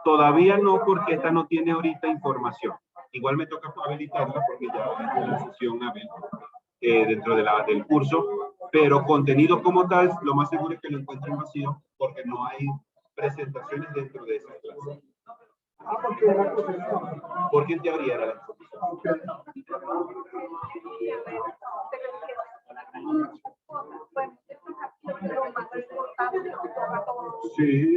Todavía no, porque esta no tiene ahorita información. Igual me toca habilitarla porque ya es la sesión dentro del curso, pero contenido como tal, lo más seguro es que lo encuentren vacío porque no hay presentaciones dentro de esa clase. Porque era la profesión. Porque en teoría era la exposición. Sí,